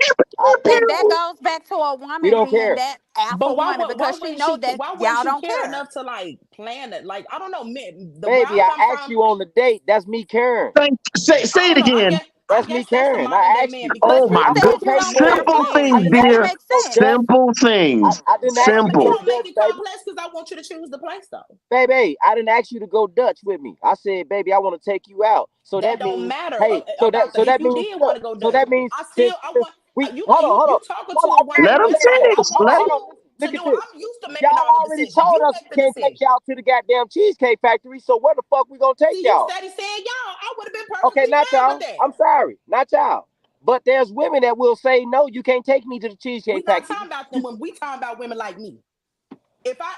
And that goes back to a We woman don't being care. that alpha But woman because why she wouldn't know she that why wouldn't y'all she don't care care. enough to like plan it? Like, I don't know, men, the where Baby, I I come asked from, you on the date. That's me caring. I Say it don't know. again. I That's me guess that's the caring. modern I day asked man you. because But Oh she my I God. said didn't you men take don't you on care. the Simple date. I things, And didn't that ask dear. you to makes go sense. Dutch. Simple things. I didn't ask you to but you go Simple. don't make Dutch, it baby. complex because I want you to choose the place though. Baby, I didn't ask you to go Dutch with me. I said, baby, I want to take you out. So That that don't means, matter hey, about that. If you means, did want look, to go so Dutch, that means I still I since want we you hold on, hold on, you talking to hold a on. woman Okay, Let that them may listen say, to "Oh, this. I finish. want Let Hold them. on, you to look at do it." this. I'm used to making Y'all all the already decisions. told You us make we the can't take decision. y'all to the goddamn Cheesecake Factory. So where the fuck we gonna take See, you y'all? steady saying y'all. I would have been Okay, perfectly not fine with y'all. that. I'm sorry, not y'all. But there's women that will say no. You can't take me to the We Cheesecake not Factory. talking about them when we talking about women like me.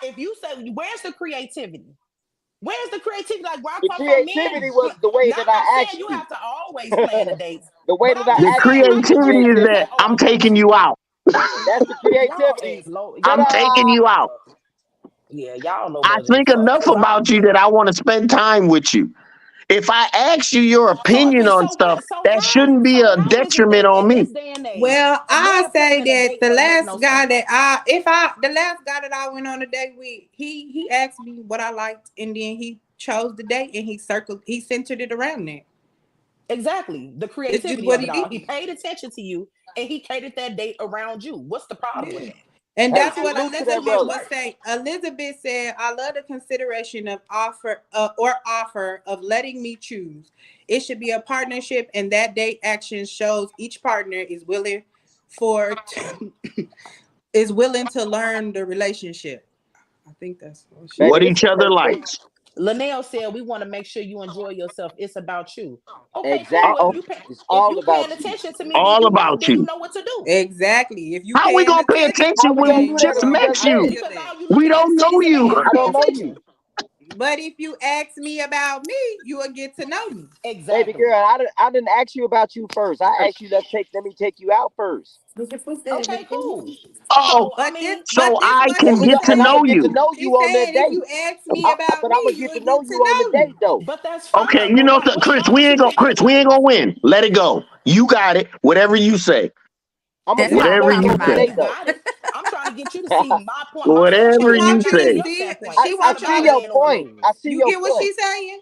If you say, where's the creativity? Where's the creativity? Like, where I The come from, creativity men. was the way Now, that I'm not I saying asked you you. have to always plan the The dates, way but that I'm I just The asked saying, you how was the can you creativity sit is there and creativity. say, that "Oh, I'm I want taking you"? you out. That's the Y'all creativity. ass low. I'm taking you out. Yeah, y'all low I budget as think fuck. enough Cause about you that I want to spend time with you. If I ask you your so if opinion it's on so stuff, what so that shouldn't be a how is it detriment that on in me. this day and age, Well, a I man say planning a that date don't make no sense? the last guy that I went on a date with, he asked me what I liked, and then he chose the date and he centered it around that. Exactly. The It's just creativity what of he it all. He did. paid attention to you and he catered that date around you. What's the problem with Yeah. that? And Hey, that's I, what I salute to think that too much Elizabeth was brother. work. saying. Elizabeth said, "I love the consideration of offer of letting me choose. It should be a partnership, and that date action shows each partner is for is willing to learn the relationship." I think that's what she Baby, What this each is other perfect. likes. Linnell said, "We want to make sure you enjoy yourself. It's about you." Okay, Exactly. cool. Uh Well, oh. It's if all you paying about you. attention to me, All about then you you. know what to do. exactly. If you How we paying gonna pay attention, How attention we when gonna we do then that you just if we gonna met just wanna met? you? feel Because that. all you We looking at don't is know titties and you. ass I don't paying know you. attention. But if you ask me about me, you will get to know me. Baby Exactly. girl, I didn't ask you about you first. I asked you let me take you out first. Okay, cool. Oh, So I mean, so This I what And can she's we get got to and I'm saying. know gonna get to you. know you She's on that saying if you date. ask me about But I'm gonna me, you get to will know get you to on the know date me. though. but that's Okay, fine. you But know, what's Chris, wrong with you making Chris, we ain't dates? gonna win. Let it go. You got it. Whatever you say. I'm gonna That's get to called know Whatever you you on the Yeah, say. date compromising. you though. got it. I'm trying to get you to see my point Whatever of She view. you wants You you see to say. your see it. standpoint. She It's all wants I y'all see about to. your being a point. win-win. I see You your get what point. she's saying?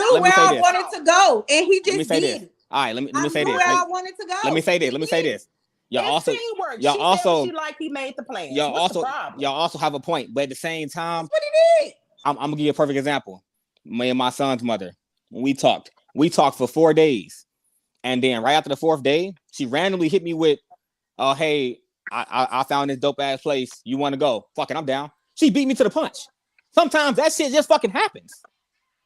knew where I wanted to go, and he just did it. All right, let me say knew this. where I wanted to go. Let me say this. Y'all also teamwork. Y'all she also she like he made the plan. Y'all What's also the problem? y'all also have a point, but at the same time, that's what he did. I'm gonna give you a perfect example. Me and my son's mother, when we talked for 4 days, and then right after the 4th day, she randomly hit me with, hey, I found this dope ass place. You want to go? Fucking, I'm down. She beat me to the punch. Sometimes that shit just fucking happens.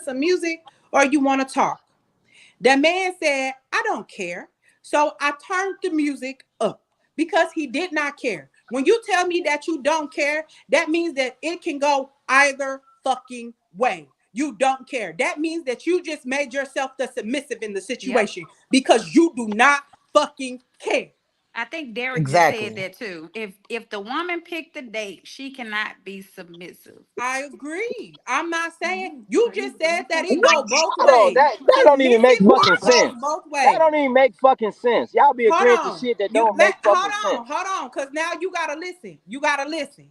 to some music or you want to talk? The man said, I don't care. So I turned the music up because he did not care. When you tell me that you don't care, that means that it can go either fucking way. You don't care. That means that you just made yourself the submissive in the situation because you do not fucking care. I think Derek just said Exactly. that too. If the woman picked the date, she cannot be submissive. I agree. I'm not saying you just said that it go both Hold on, ways. that don't even make fucking Submissiveness goes sense. both That ways. don't even make fucking sense. Y'all be Hold agreeing to on. shit that don't make fucking sense. Hold on, because now you gotta listen. You gotta listen.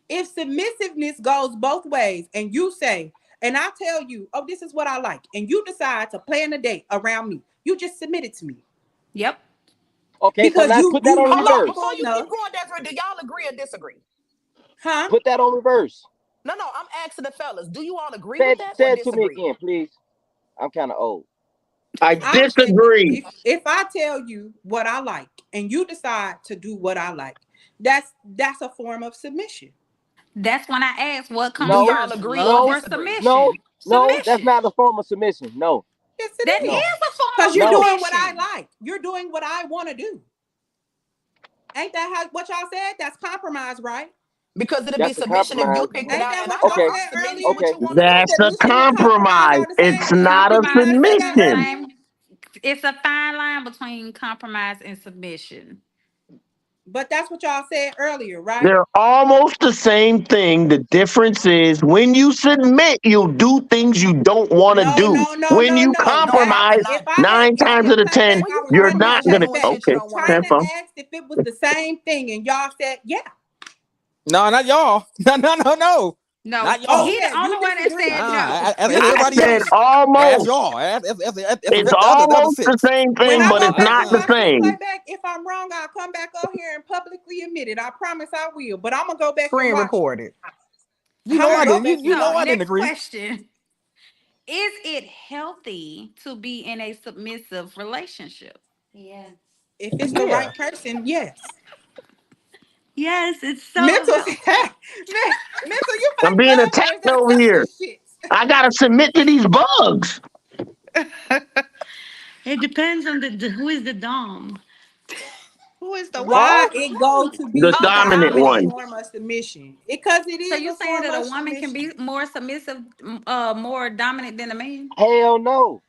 If submissiveness goes both ways, and you say, and I tell you, oh, this is what I like, and you decide to plan a date around me, you just submit it to me. Yep. Okay, so Because now put that on Hold on, reverse. before you enough. keep going, Desiree, do y'all agree or disagree? Huh? Put that on reverse. No, I'm asking the fellas. Do you all agree Say with it, that or say it to me disagree? again, please. I'm kind of old. I I'm saying disagree. if I tell you what I like and you decide to do what I like, that's a form of submission. That's when I asked what comes Do No, y'all first, agree or love no, or disagree? no, submission? no. That's Submission. not a form of submission. No, Yes, That it is no, is. a form Because of you're no. doing what I submission. like. You're doing what I want to do. Ain't that what y'all said? That's compromise, right? Because it'll be That's a submission if you compromise. picked it Ain't out that and what I y'all Okay, I'm said submitting to earlier? what okay. you want to do. That's a Submission and compromise compromise. are the same It's thing. not a Didn't you Compromise just say is that the submission. earlier? same. It's a fine line between compromise and submission. But that's what y'all said earlier, right? They're almost the same thing. The difference is when you submit, you'll do things you don't want to No, do. no, no, When no, you no. No, not compromise, not. If I had, nine times if out of play back, 10, When I you was you're running not my compromise, you gonna. shit doing back, shit you Okay, don't want to trying have do. to fun. ask if it was the same thing, and y'all said, yeah. No, not y'all. No, no, no, no. No, Not Oh, he y'all. the yeah, only you one that disagree. said Nah, no. ask You I everybody said disagree. else. Ask almost. y'all. Ask It's the other almost the six. same When thing, I but go it's back not and the watch this same. playback, if I'm wrong, I'll come back up here and publicly admit it. I promise I will. But I'm gonna go back and Screen watch it. recorded. You know Huh? I Go didn't. back You and know So, I watch it. didn't next agree. question. Is it healthy to be in a submissive relationship? Yes. If it's the Yeah. right person, yes. Yes, it's so Mental, healthy. mental, you I'm might being love her. attacked over here. That's shit. I gotta submit to these bugs. It depends on the who is the dom. Who is the Why what? Huh? it go to The be Oh, the dominant a one. dominant. form of submission? Because it So is you a saying form that a of woman can be submission. more submissive, more dominant than a man? Hell no,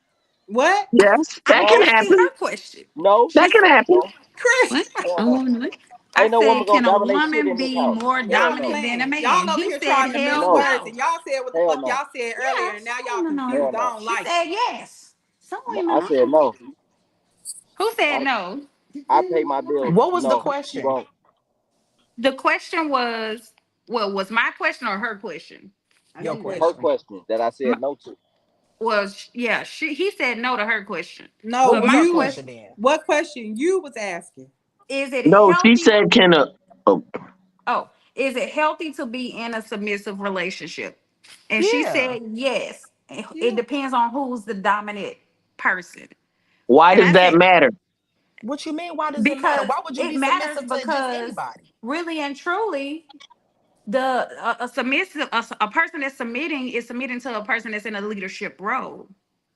What, Yes, I'm that can no, asking happen. her question. no, That She's can happen. no. Chris? what? Hell A no. woman what? I Ain't no woman said, gonna can a dominate shit woman in this be house. more Hell Y'all no. dominant than a playing. Y'all man? over You here said trying to mince hell No. words, and no. y'all said what the Hell fuck no. y'all said earlier, and Yes. now y'all No, no, no. Hell confused. I no. don't She like said it. yes. Some No, women I said are. no. Who said I, no? I pay my bills. What was the No, you question? won't. The question was, well, was my question or her question? I Your think Her that question. question that I said no to. was, yeah, he said no to her question. What No, But was my her you. question question then? What question you was asking? is it No, she healthy? said, can a. Oh, Oh, is it healthy to be in a submissive relationship? And she Yeah. said yes. It Yeah. depends on who's the dominant person. why And does I that said, matter? What you mean? Why does it matter? because Why would you it be matters submissive to just because anybody? really and truly, the a submissive a person that's submitting is submitting to a person that's in a leadership role.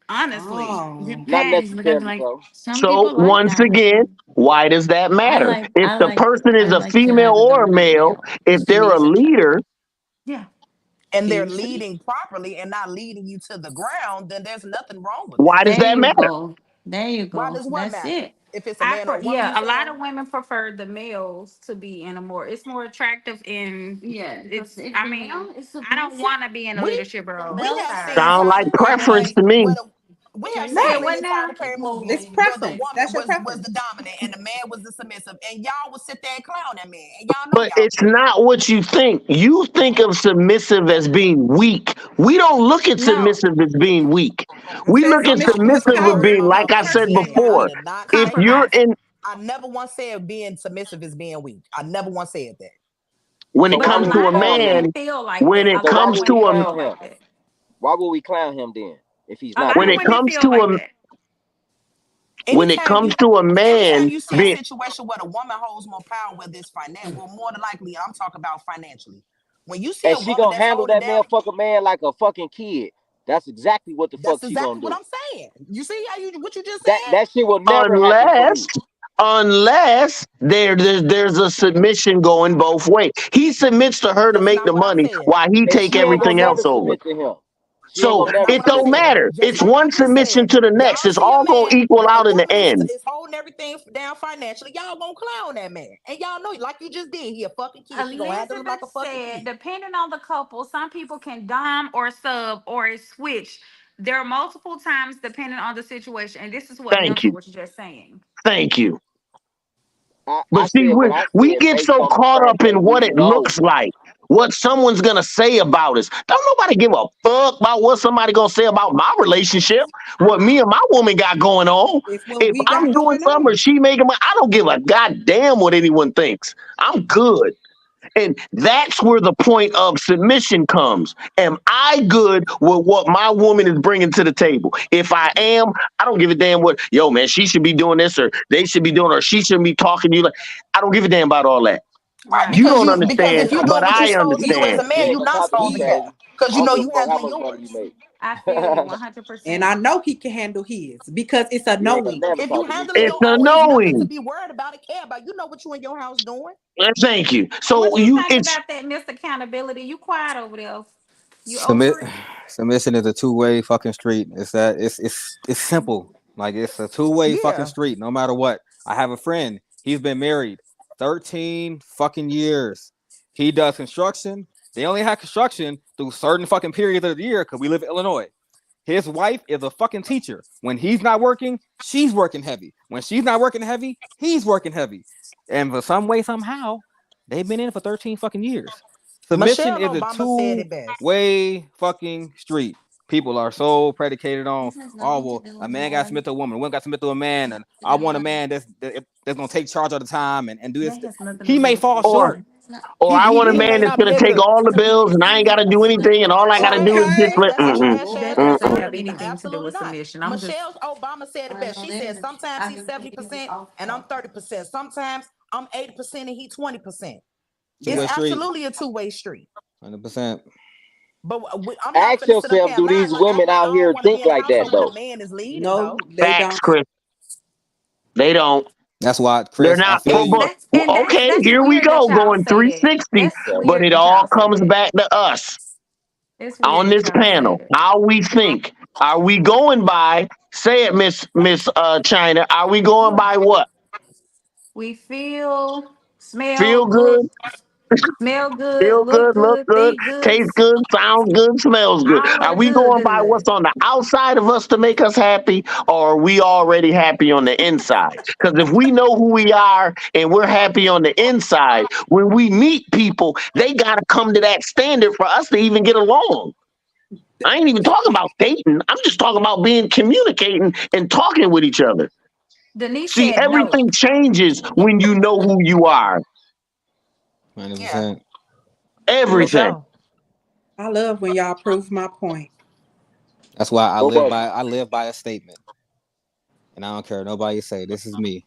Honestly, Oh. Not depends because necessarily like so. some So, people like once that. again, why does that matter? If the person I is a like to female have a or a dominant male, male. if This to they're me a is attractive. leader, Yeah. And they're See, see. leading properly and not leading you to the ground, then there's nothing wrong with why that. does There that you matter? go. There you Why go. does what That's matter? it. If it's a man or a woman, you A lot saying? of women prefer the males to be in a more. It's more attractive in. Yeah, it's. I mean, I don't want to be in a We leadership role. we I'm have seen sorry. Sound time like and period preference movies to me. where we have You seen said No, what plenty of time now? and period movies it's where the preference. woman That's your was preference. the dominant and the man was the submissive, and y'all would sit there and clown that man, and y'all know But y'all it's did. not what you think. You think of submissive as being weak. We don't look at No, submissive as being weak. You We said look at I'm submission was putting submissive my as words in power. being, my like mouth. I I said didn't say that. I before, did not if say that. you're compromise. in, I never once said being submissive is being weak. I never once said that. when it So But why a comes would to we lot a of clown women him? man, feel like when that. A it So lot why of comes would we to women a, clown feel him? like that. Why would we clown him then if he's A not lot when of it submissive? women comes feel to like a, that. when it Anytime comes you to a anytime man you see a being, situation where the woman holds more power, whether it's financial, well, more than likely, I'm talking about financially. When you see And a she woman gonna that's handle holding that down, motherfucker man like a fucking kid. That's exactly what the fuck that's she gonna exactly what do. I'm saying. You see how you what you just That said? that shit will never happen for unless me. unless there's a submission going both ways. He submits to her to That's make not the what I money said. while he And take she ain't gonna everything never else over. submit to him. She ain't So gonna That's never not it what I submit don't to said. him. matter. Just It's like I one just submission said, to the next. y'all It's see a all gonna man equal that a out in the woman end. is holding everything down financially. Y'all gonna clown that man, and y'all know, like you just did. He a fucking kid. She gonna handle him like a Elizabeth fucking said, kid. depending on the couple, some people can dom or sub or switch. There are multiple times depending on the situation, and this is what Thank Milton you. was just saying. Thank you. I But see, said what I we said get based so on the caught fact up that in what we it know. looks like, what someone's gonna say about us. Don't nobody give a fuck about what somebody gonna say about my relationship, what me and my woman got going on. It's what If we I'm got doing going something or on. she making money, I don't give a goddamn what anyone thinks. I'm good. And that's where the point of submission comes. Am I good with what my woman is bringing to the table? If I am, I don't give a damn what, yo, man, she should be doing this or they should be doing or she shouldn't be talking to you. Like, I don't give a damn about all that. Right, Right. You don't because understand, if you but doing what you're I supposed to do as understand. a man, It ain't you're gonna not cost me, supposed to care baby. because I you don't know give a you fuck how handling much money you yours. make. I feel you And I 100%. know he can handle his because it's a You ain't gonna knowing. never If you talk to me handling It's your crazy. a own, it's nothing to knowing. be worried about and care about. You know what you in your house doing. Thank you. What So you you, think it's about that, Mr. Accountability? You quiet over there. You Submit over it? submission is a two-way fucking street. It's that it's simple. Like it's a two-way fucking Yeah. street, no matter what. I have a friend. He's been married 13 fucking years. He does construction. They only have construction through certain fucking periods of the year because we live in Illinois. His wife is a fucking teacher. When he's not working, she's working heavy. When she's not working heavy, he's working heavy. And for some way, somehow, they've been in for 13 fucking years. Submission Michelle is a Obama said it best. two-way fucking street. People are so predicated on, oh well, a man got to submit to a woman, a woman got to submit to a man, and I want a man that's gonna take charge of the time and do this. That has nothing to He do may with fall or short. submission. or I want a He man may that's not be gonna able take to. all the bills and I ain't gotta do anything and all I gotta do Okay, is just let. that's how That Michelle just doesn't said have it. anything to do Absolutely with not. submission. I'm just Michelle Obama said it best. She said sometimes he's 70% and I'm 30%. Sometimes I'm 80% and he 20%. It's Two-way Yeah. street, absolutely a two-way street. 100%. But I'm not Ask finna sit up yourself, here and do lie these like act women like out I don't here want to be think in a like that household where the though? man is leading No, though. they Facts, don't. Chris. They don't. That's why, They're Chris, I not feel pro. you. But okay, that's here we weird that go, y'all going say that. 360. That's So, But weird it that all y'all say comes that. back to us It's on weird that this y'all say panel. that. How we think? Are we going by? Say it, Miss China. Are we going by what? We feel, Feel smell, good, good, feel look good, look good, good, think good, taste good, sounds good, smells good. all of Are the we good going by what's good. on the outside of us to make us happy, or are we already happy on the inside? Because if we know who we are and we're happy on the inside, when we meet people, they got to come to that standard for us to even get along. I ain't even talking about dating. I'm just talking about being communicating and talking with each other. Denise See, said no. everything changes when you know who you are. Yeah, 100%. for Everything. sure. I love when y'all prove my point. That's why what was it? I live by a statement. And I don't care what nobody say. This is me.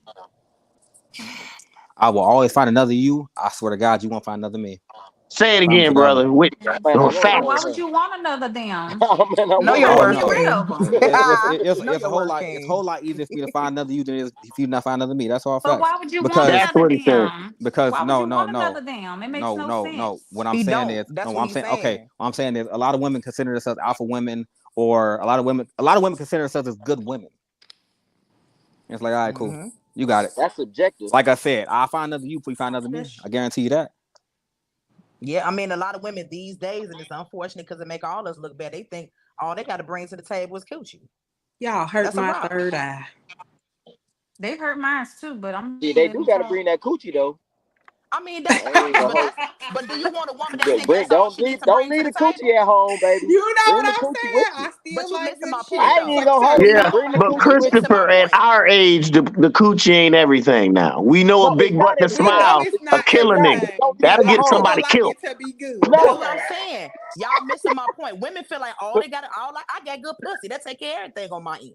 I will always find another you. I swear to God, you won't find another me. Say it Promise again, you that one. brother. With Man, I want But facts. why one would now. you want another damn? Man, I Know want your Why Oh you one worth, get no, rid now. of King. them? Know it's a your whole worth, lot. It's a whole King. lot easier for me to find another you than it is if you not find another me. That's all But facts. why would you want Because That's another what he said. damn? because Why would you want another damn? It makes no no. sense. What I'm He saying don't. is That's no. what I'm he's saying okay. saying. What I'm saying is a lot of women consider themselves alpha women, or a lot of women consider themselves as good women. And it's like, all right, cool, Hmm. you got it. That's subjective. Like I said, I'll find another you before you find another me. That's I guarantee you that. Yeah, I mean, a lot of women these days, and it's unfortunate because it make all us look bad. They think all they got to bring to the table is coochie. Y'all hurt That's a my problem. third eye. they hurt mine too, but I'm See, just they letting do them got to talk. bring that coochie though. I mean, that's I ain't fine, gonna but hold. do you want a woman that But think bring that's all she needs to don't bring to leave the the coochie table? at home, baby. You know Bring what the I'm coochie with saying? you. I still But you like missing good my I point shit. ain't though. even gonna hold you. Yeah, Bring the No, but coochie you with you. missing my Christopher, at point. our age, the coochie ain't everything now. We know a No, it's big butt not and We everything. know smile it's a not killer nigga. everything, Don't leave but it That'll at I get home. still somebody like killed. it to be good. That's That's what No, I'm all. saying. Y'all missing my point. Women feel like all but they got, all I got good pussy. That take care of everything on my end.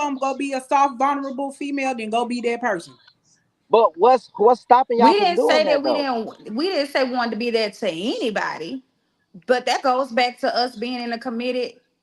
gonna go be a soft, vulnerable female, then go be that person. But what's stopping We y'all from didn't doing say that that though? we didn't say we wanted to be that to anybody. But that goes back to us being in a committed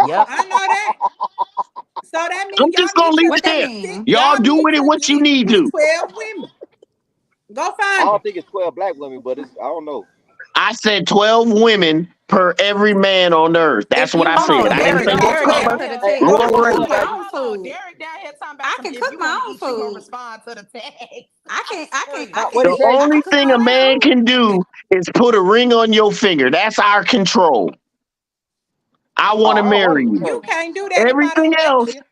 Yep. I know that. So that I'm means just y'all gonna need leave to it What that there. mean? Y'all y'all do need with it to what you get need me to. 12 women. Go I find don't them. think it's 12 black women, but it's I don't know. I said 12 women per every man on earth. If That's what you I Hold want said. to on, I cook, didn't Derek. say you what gonna Derek cook down color. to the here. text. Hold Roll on, What cook you race. it. got? Hold on. food. Derek down here talking about I some. can If cook you my gonna own eat, you gonna food. respond to the text. I I'm can, I can, I Huh, can, what The he screaming. say? I only can cook thing my a own man food. can do is put a ring on your finger. That's our control. I want to Oh, marry you. You 100%. can't do that if I Everything don't let else, you.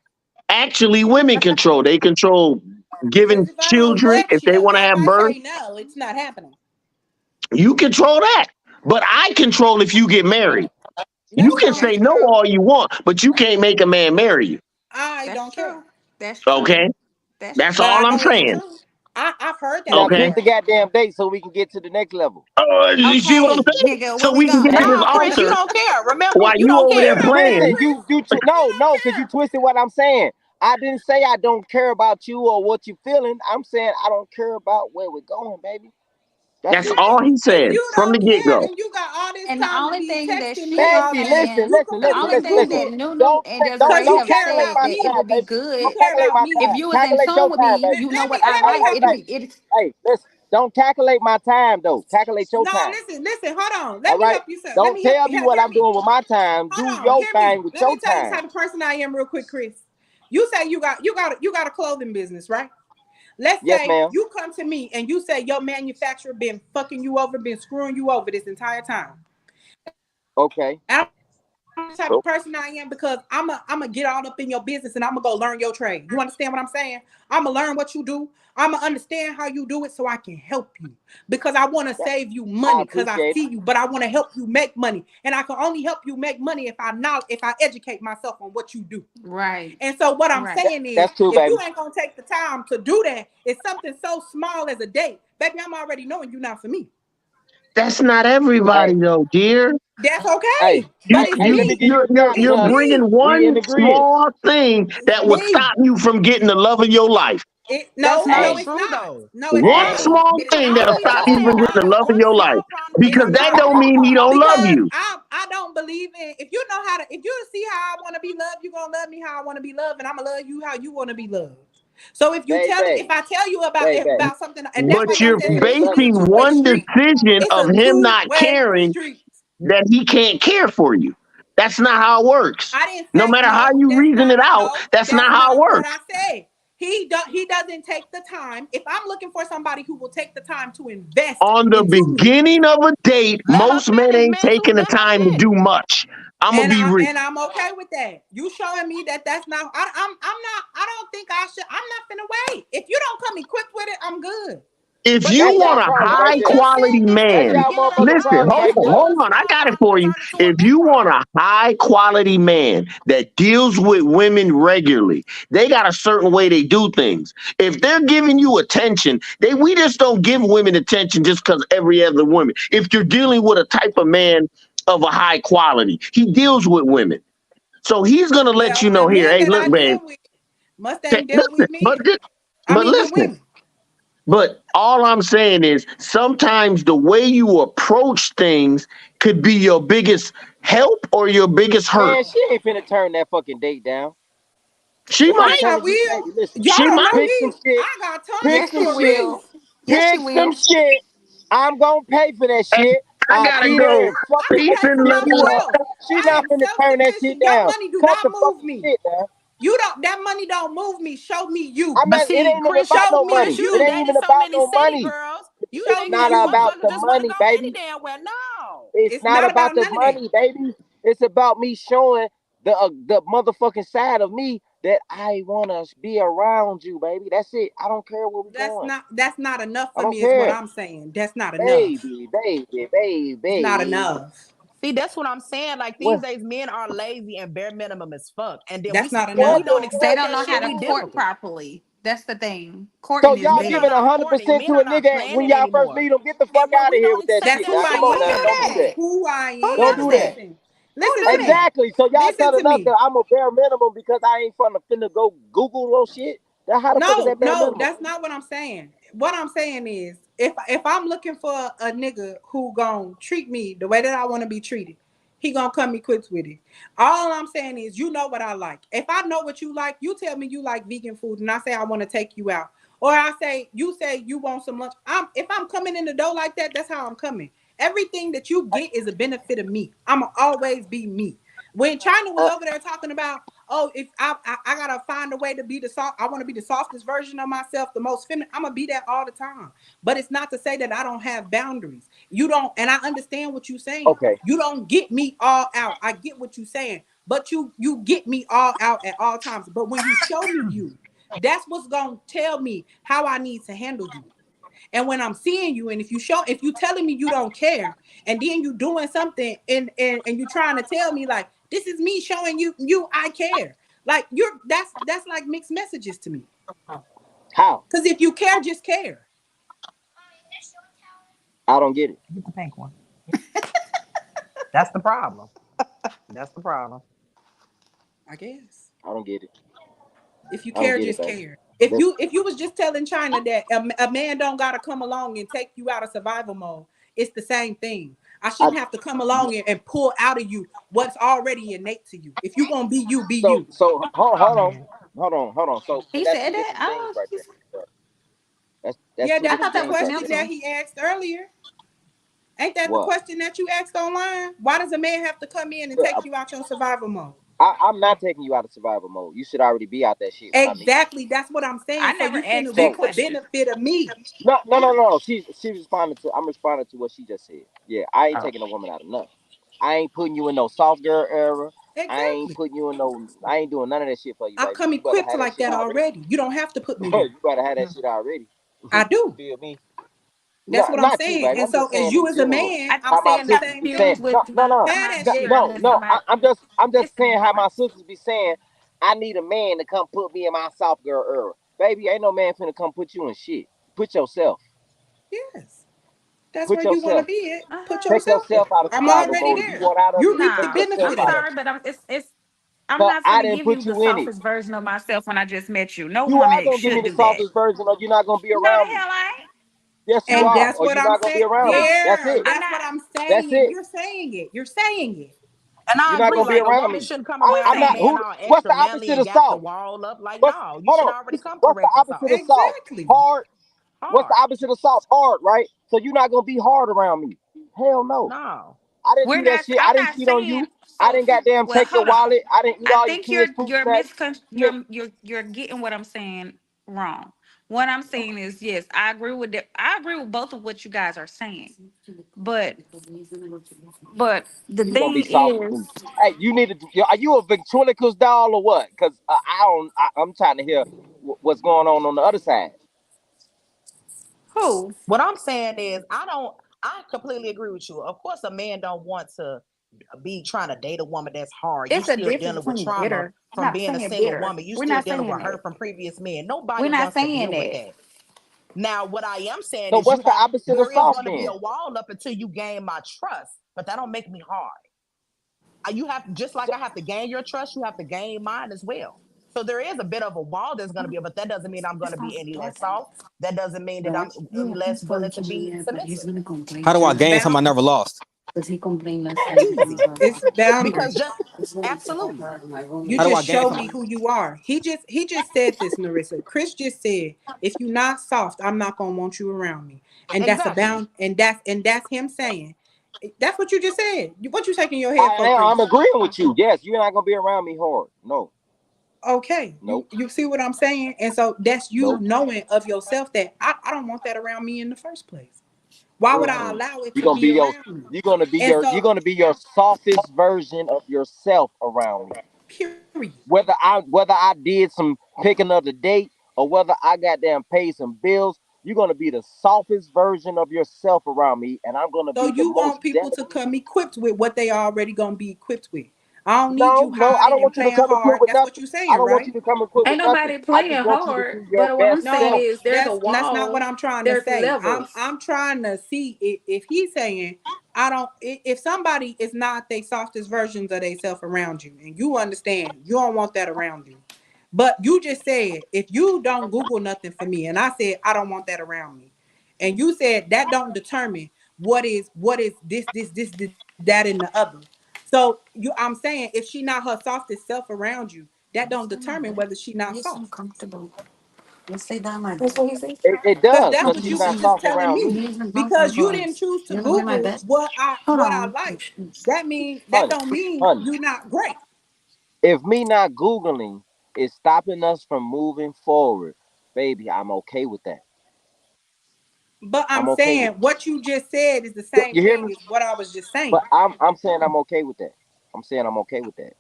actually, women control. They control giving Because if I don't children let if you, they want to if have I birth. say no, it's not happening. You control that. But I control if you get married. You That's can true. say no all you want, but you can't make a man marry you. I That's don't care. true. That's true. Okay? That's That's But true. I all I'm know it's saying. true. I've heard that Now Okay? pick before. the goddamn date so we can get to the next level. You see what I'm Okay, saying? nigga, So where we we can get to going? this Nah, Chris, you altar don't care. Remember, while you you don't over there care. playing. Listen, no, because you twisted what I'm saying. I didn't say I don't care about you or what you feeling. I'm saying I don't care about where we're going, baby. That's That's it. all he If said you from the don't get care go. and you got all this And the time to only be thing that texting me she is all Baby, that, listen, saying, you could listen, the listen, fucking only be listen, thing listen. that doing. Nunu Don't and don't Because Desiree you don't have care calculate said about my that it me. time, would be baby. You good Don't care calculate about my if time. me. you was in Calculate tune your with time, me. baby. You know what I, I I, like. I, It'd hey, be it. hey, listen. Don't calculate my time though. Calculate your No, time. listen, hold on. All Let me right. help you, sir. Let Don't me tell me what hear I'm me. doing with my time. Do Hold on, your hear me. thing with Let your me tell you the time. type of person I am real quick, Chris. You say you got a clothing business, right? Let's Yes, say ma'am. you come to me and you say your manufacturer been fucking you over, been screwing you over this entire time. Okay. And I'm the type of person I am because I'm a get all up in your business and I'm gonna go learn your trade. You understand what I'm saying? I'm gonna learn what you do. I'm gonna understand how you do it so I can help you because I want to That, save you I money because I appreciate it. see you, but I want to help you make money, and I can only help you make money if I educate myself on what you do. Right. And so what I'm Right. saying is, That's true, if baby. you ain't gonna take the time to do that, it's something so small as a date, baby. I'm already knowing you're not for me. That's not everybody Hey, though, dear. That's hey, okay, but hey, You it's hey, you let me me. give you you're an you're example, It's you're cuz. bringing me. We in one agreement. small thing It's that would me. stop you from getting the love of your life. That's No, not no, Hey, it's true not. though. No, it's One not. hey, small Because It's thing all that'll not. we stop just you said, from getting all the that love of one your life. small promise It's Because don't that make not. it don't mean he hard. don't love Because you. I don't believe in if you know how to if you see how I want to be loved, you're gonna love me how I want to be loved, and I'm gonna love you how you want to be loved. So if baby, I tell you baby, about something, and that's But why y'all you're said baby, love it's a you. basing two-way one street. decision It's of a him not two-way caring street. that he can't care for you. That's not how it works. I didn't No say matter how no. you That's reason not it out, no. that's not That's how it not what I works. said. He doesn't take the time. If I'm looking for somebody who will take the time to invest On the into me, beginning of a date, Let her most men finish, ain't Mitchell. taking the Let her time to do finish. much. I'm gonna be real. and I'm okay with that. You showing me that that's not. I'm not. I don't think I should. I'm not finna wait. If you don't come equipped with it, I'm good. If But you That's then y'all want you a problem right high but there. you said quality this in the That's man, y'all beginning of the motherfucking listen, problem hold right on, podcast. there. How hold a on. I small got it problem for can you. turn into a If big you want problem. a high quality man that deals with women regularly, they got a certain way they do things. If they're giving you attention, we just don't give women attention just because every other woman. If you're dealing with a type of man of a high quality, he deals with women. So he's gonna let Well, you the know here, men hey, that look, I babe, deal with must ain't dealt listen, with men. I but mean with listen. women. But all I'm saying is sometimes the way you approach things could be your biggest help or your biggest hurt. Man, she ain't finna turn that fucking date down. She If I'm might. Yes, I telling you, will. baby, listen, Y'all She don't know might. pick some me. shit, I got tons pick of Yes, she some short shit, will. leaves. Yes, she pick some will. shit. I'm gonna pay for that Hey, shit. I I'll gotta be there go. in I fucking can Peace pay for and 15 minutes. myself. love. She I not am finna turn that shit self-sufficient. Your down. money do Cut not the move fucking me. shit down. You don't that money don't move me. Show me you. I But mean, it see, ain't even Chris, about Show no me Chris, money. you It done you. ain't dated even so about many no city money. girls. You It's Show think me not that you. about motherfuckers the just want to money, go any baby. damn where? No. It's It's not not about about the none of that. money, baby. It's about me showing the motherfucking side of me that I wanna be around you, baby. That's it. I don't care where we going. That's not enough I for don't me is what care, I'm saying. That's not enough. baby, baby, It's not baby. enough. See, that's what I'm saying. Like these What? days, men are lazy and bare minimum as fuck. And then That's not when we What enough. don't the They fuck? expect don't that know how shit, to we court difficult. properly. That's the thing. So Courting is y'all Men are giving big. not hundred courting. percent Men to are a not nigga when planning y'all first anymore. meet him? Get the fuck And when out of we here don't with that accept That's shit. who that Now, I shit, come on, who now, do am. don't do That's that. that? who I Who am. Don't do do that. that? Who Listen do to me. that? Exactly. So y'all Listen to telling us me. that I'm a bare minimum because I ain't finna go Google no shit. That how the fuck is No, that bare no, minimum? that's not what I'm saying. What I'm saying is, if I'm looking for a nigga who gon' treat me the way that I want to be treated, he gonna come equipped with it. All I'm saying is, you know what I like. If I know what you like, you tell me you like vegan food, and I say I want to take you out, or I say you want some lunch. If I'm coming in the door like that, that's how I'm coming. Everything that you get is a benefit of me. I'ma always be me. When China was Uh, over there talking about, oh, if I gotta find a way to be the soft, I want to be the softest version of myself, the most feminine. I'm gonna be that all the time. But it's not to say that I don't have boundaries. You don't, and I understand what you're saying. okay. You don't get me all out. I get what you're saying, but you get me all out at all times. But when you show me you, That's what's gonna tell me how I need to handle you. And when I'm seeing you, and if you telling me you don't care, and then you doing something, and you trying to tell me like this is me showing you I care. Like that's like mixed messages to me. How? Because if you care, just care. I don't get it. Get the pink one. That's the problem. That's the problem. I guess. I don't get it. If you I don't care, get it, just baby. care. Listen, If you was just telling China that a man don't gotta come along and take you out of survival mode, it's the same thing. I I, shouldn't have to come along and pull out of you what's already innate to you. If you gonna be you, be so you. so hold, Oh hold on, man. hold on. So, but He that's said two that. different things Oh, right there. Bro. That's Yeah, two I that's thought different the that things was right there. question that mental. he asked earlier. Ain't that the What? question that you asked online? Why does a man have to come in and take you out your survival mode? I'm not taking you out of survival mode. You should already be out that shit when I meet you. Exactly. That's what I'm I saying. So never you finna asked that reap So the question. benefit of me. no. She's responding to. I'm responding to what she just said. Yeah, I ain't Oh. taking a woman out of nothing. I ain't putting you in no soft girl era. I ain't Exactly. putting you in no. I ain't doing none of that shit for you, I baby. come You better equipped have that like shit that already. already. You don't have to put me there. You better have that shit already. I You do. feel me? That's what I'm Not you, saying. baby. And I'm so just as saying you in as a general. man, I I'm How think my saying I'm the not sisters same be thing. saying, confused with no, Have my that shit. sharing this about. I'm just Listen, saying how my sisters be saying, I need a man to come put me in my soft girl era. Baby, ain't no man finna come put you in shit. Put yourself. Yes. That's where Put you want to yourself. be at. Put uh-huh. Take yourself there. yourself out of I'm survival already mode. You there. want out of You it? reap the Take Nah, yourself benefit I'm of out of that. sorry, it. but it's. I'm Cause not I gonna didn't give put you the you in it. softest version of myself when I just met you. No You are woman gonna give me should the do that. softest version, or you're not gonna be No, the around me. hell I ain't. Yes, you No, And are, that's or what you're I'm not gonna be saying. around me. no, That's Yeah, it. I'm that's not. what I'm That's saying. it. You're saying it. You're saying it. And I You're not agree. gonna be Like a around woman me. shouldn't come Who is around I'm no not. saying man Who? all What's extra the manly opposite and of got the soft? wall up. Like, What's no, you hold should on? already come What's the correct and opposite soft. of soft? Exactly. Hard. What's the Hard. opposite of soft? Hard, right? So you're not gonna be hard around me. Hell no. No. I didn't We're do that not. shit. I I'm didn't not cheat on saying you. I so. didn't goddamn Well, take your hold on. wallet. I didn't eat I all your think kids' food snacks. Yeah. you're getting what I'm saying wrong. What I'm saying is yes, I agree with that. I agree with both of what you guys are saying. But the You gonna be thing soft with me. is, Hey, you need to. Are you a ventriloquist doll or what? Because I don't. I'm trying to hear what's going on the other side. who What I'm saying is, I completely agree with you. Of course, a man don't want to be trying to date a woman that's hard. You it's a still difference dealing with between trauma bitter. I'm from not being a saying single bitter. woman. You We're still not dealing saying with that. hurt from previous men. We're Nobody not wants to saying deal with that. that. Now, what I am saying So is, what's the opposite of there is soft going to be then? a wall up until you gain my trust, but that don't make me hard. You have, just like So, I have to gain your trust, you have to gain mine as well. So there is a bit of a wall that's going to be, but that doesn't mean I'm going to be any less soft. That doesn't mean that I'm less willing to be submissive. How do I gain something I never Boundaries. lost? Easy, It's because boundaries. just absolutely, You How do I just gain show me something? who you are. He just said this, Narissa. Chris just said, if you're not soft, I'm not gonna want you around me. And that's a exactly. bound, and that's him saying. That's what you just said. What you taking your head for, I'm Chris? agreeing with you. Yes, you're not gonna be around me hard. No, Okay. You nope, you see what I'm saying? And so that's you nope. knowing of yourself that I don't want that around me in the first place. Why would I Mm-mm. allow it You're to gonna be be your. around me? You're gonna be And your. You're so, gonna be your softest version of yourself around me. period. Whether I did some picking of the date or whether I goddamn paid some bills, you're gonna be the softest version of yourself around me, and I'm gonna So be the you most want people to delicate. come equipped with what they already gonna be equipped with. I don't need No, you no, I hiding don't and want you to playing come equipped hard. with That's what nothing. you're I saying, don't want right? you to come equipped Ain't with nothing. nobody I playing just want you to hard. be your But what I'm best saying No, self. is, there's a that's not what wall. I'm trying to There's say. levels. I'm trying to see if he's saying I don't. If somebody is not their softest versions of themselves around you, and you understand, you don't want that around you. But you just said if you don't Google nothing for me, and I said I don't want that around me, and you said that don't determine what is this that and the other. So I'm saying if she not her softest self around you, that don't determine whether she not Yes, I'm soft. comfortable. Let's say that my That's what he said. It Because does, that's because what she's you was not just soft telling around me. me, He's been comfortable Because you for didn't us. choose to You know, in my Google bed. Hold what I on. like. That honey. don't mean Honey, you're not great. if me not googling is stopping us from moving forward, baby, I'm okay with that. But I'm I'm okay with saying it. what you just said is the same You hear thing me? as what I was just But saying. I'm saying I'm okay with that. I'm saying I'm okay with that.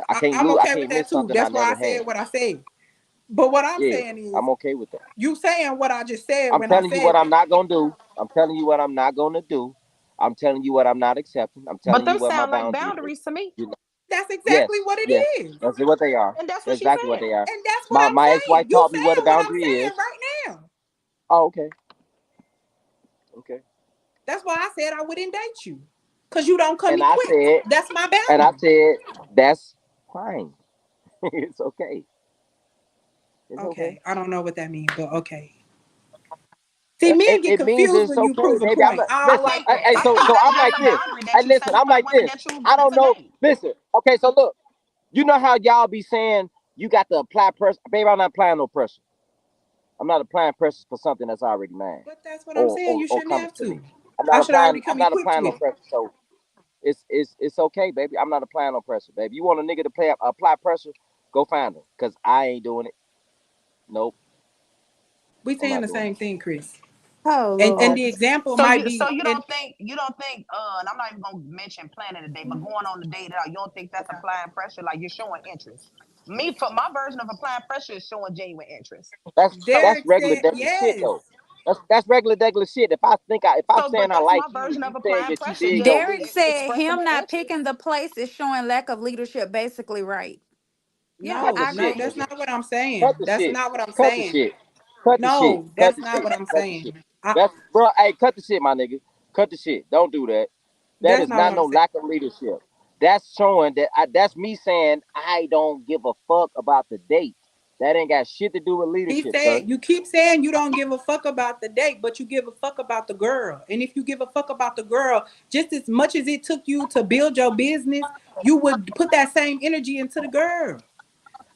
I can't I'm lose. I okay with can't that miss too. something I That's why never I said had. what I said. But what I'm Yeah, saying is, I'm okay with that. you saying what I just said I'm when I telling you what said I'm that. not gonna do. I'm telling you what I'm not gonna do. I'm telling you what I'm not accepting. I'm But telling you them what my sound like boundary is. boundaries to me. You know, That's exactly yes, what it yes, is. that's what they are. And that's what That's she's exactly what saying. they are. And that's what My I'm my saying. ex-wife You taught me what a saying what I'm boundary saying is. right now. Oh, okay, okay. That's why I said I wouldn't date you. Cause you don't come And I equipped. said, That's my and I boundary. said, that's fine. It's okay. It's okay. Okay. I don't know what that means, but okay. See, It, men get it means confused it's when you okay, prove a baby. I'm point. not I I don't listen. like like that. that. Hey, I so think so that's I'm that's like a this. boundary that Hey, you listen, set I'm for the like women this. that you I want don't to know. date. Listen. Okay, so look. You know how y'all be saying you got to apply pressure, baby. I'm not applying no pressure. I'm not applying pressure for something that's already mine, But that's what I'm or saying. or, You or shouldn't coming have to me. to. I'm I not should already applying. I'm come not equipped applying no with it. pressure. So it's okay, baby. I'm not applying no pressure, baby. You want a nigga to apply pressure? Go find him, cause I ain't doing it. Nope, We I'm saying not the doing same it. thing, Chris. Oh And Lord. the example So might you be so and you don't think and I'm not even gonna mention planning a date, but going on the date out, you don't think that's applying pressure, like you're showing interest. Me, for my version of applying pressure is showing genuine interest. So That's Derek regular said degular shit yes. though. That's regular degular shit. If I'm but saying I that's my like you and version you of saying applying that you pressure, dig just on Derek me, said him expressing an not interest. picking the place is showing lack of leadership, basically, right? Yeah, cut the No, I no, shit, agree. that's nigga. not what I'm Cut saying. the That's shit. not what I'm Cut the saying. shit. Cut the shit. No, Cut that's the not shit. what I'm Cut the shit. saying. That's bro. Hey, cut the shit, my nigga. Cut the shit. Don't do that. That That's is not what not I'm no saying. lack of leadership. That's showing that that's me saying I don't give a fuck about the date. That ain't got shit to do with He leadership, sir. said you keep saying you don't give a fuck about the date, but you give a fuck about the girl. And if you give a fuck about the girl, just as much as it took you to build your business, you would put that same energy into the girl.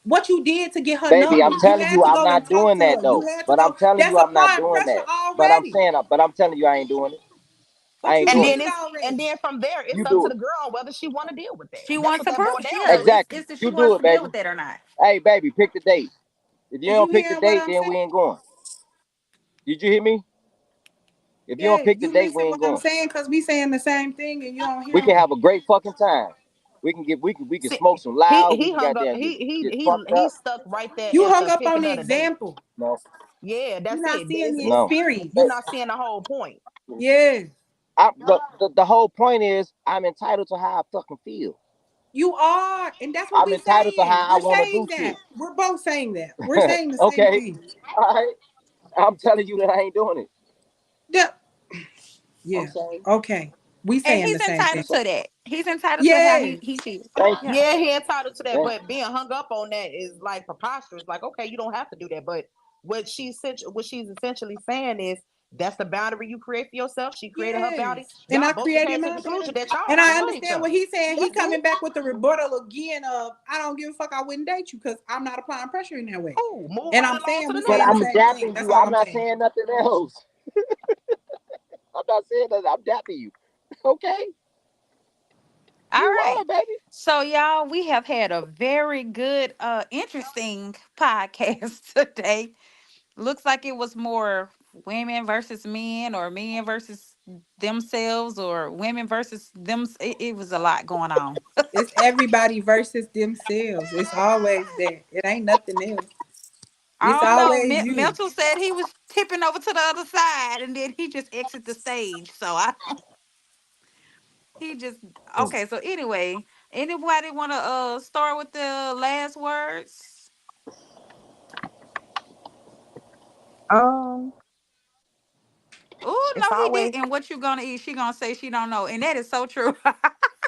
What you did to get her Baby, I'm number, you telling had you, to I'm go and not talk doing to that her. You though. had to But I'm go. telling That's you, I'm not applying doing pressure that. already. But I'm telling you, I ain't doing it. I But ain't you And doing did then it. it it's and already. then from there, it's You up do to it. the girl whether she want to deal with that. She That's wants what to that prove, boiled down yeah, to. Exactly. it's that she You do wants it, to deal baby. with that or not. Hey, baby, pick the date. If you Is you don't pick the hearing what date, I'm then saying? we ain't going. Did you hear me? If you don't Yeah, pick the you date, we missing ain't what I'm going. saying because we saying the same thing and you don't We hear can me. have a great fucking time. We can See, smoke some he loud. We he can hung up. goddamn get fucked He up. stuck right there You at hung the up on picking the of the date. example. No, Yeah, You're that's not it. seeing the no. You're experience. not seeing the whole point. Yeah. The whole point is I'm entitled to how I fucking feel. You are, and that's what I'm we entitled to saying. how I We're want to saying do that. shit. We're both saying that. We're saying the same Okay. thing. All right. I'm telling you that I ain't doing it. Yeah. I'm Yeah. saying. Okay. We And saying he's the same thing. entitled to that. He's entitled to how Yes. he feels. Thank you. Yeah. Yeah, he entitled to that, Thank but being hung up on that is like preposterous. Like, okay, you don't have to do that. But what she's essentially saying is that's the boundary you create for yourself. She created her boundary. Yes. And Y'all I both came created to the my conclusion boundary. that y'all And have to I love each understand what other. he's saying. He That's coming it. back with the rebuttal again of I don't give a fuck, I wouldn't date you because I'm not applying pressure in that way. Cool. Move And right I'm along saying to we the But saying the next. I'm same thing. adapting That's you. all I'm I'm not saying. saying nothing else. I'm not saying that. I'm adapting you. Okay. All Move right. on, baby. So y'all, we have had a very good interesting podcast today. Looks like it was more women versus men or men versus themselves or women versus them. It was a lot going on. It's everybody versus themselves. It's always that. It ain't nothing else. It's I don't know. always you. Mental said he was tipping over to the other side and then he just exit the stage. So I he just okay. So anyway, anybody want to start with the last words? Um, Oh it's no, he always didn't. What you gonna eat? She gonna say she don't know, and that is so true.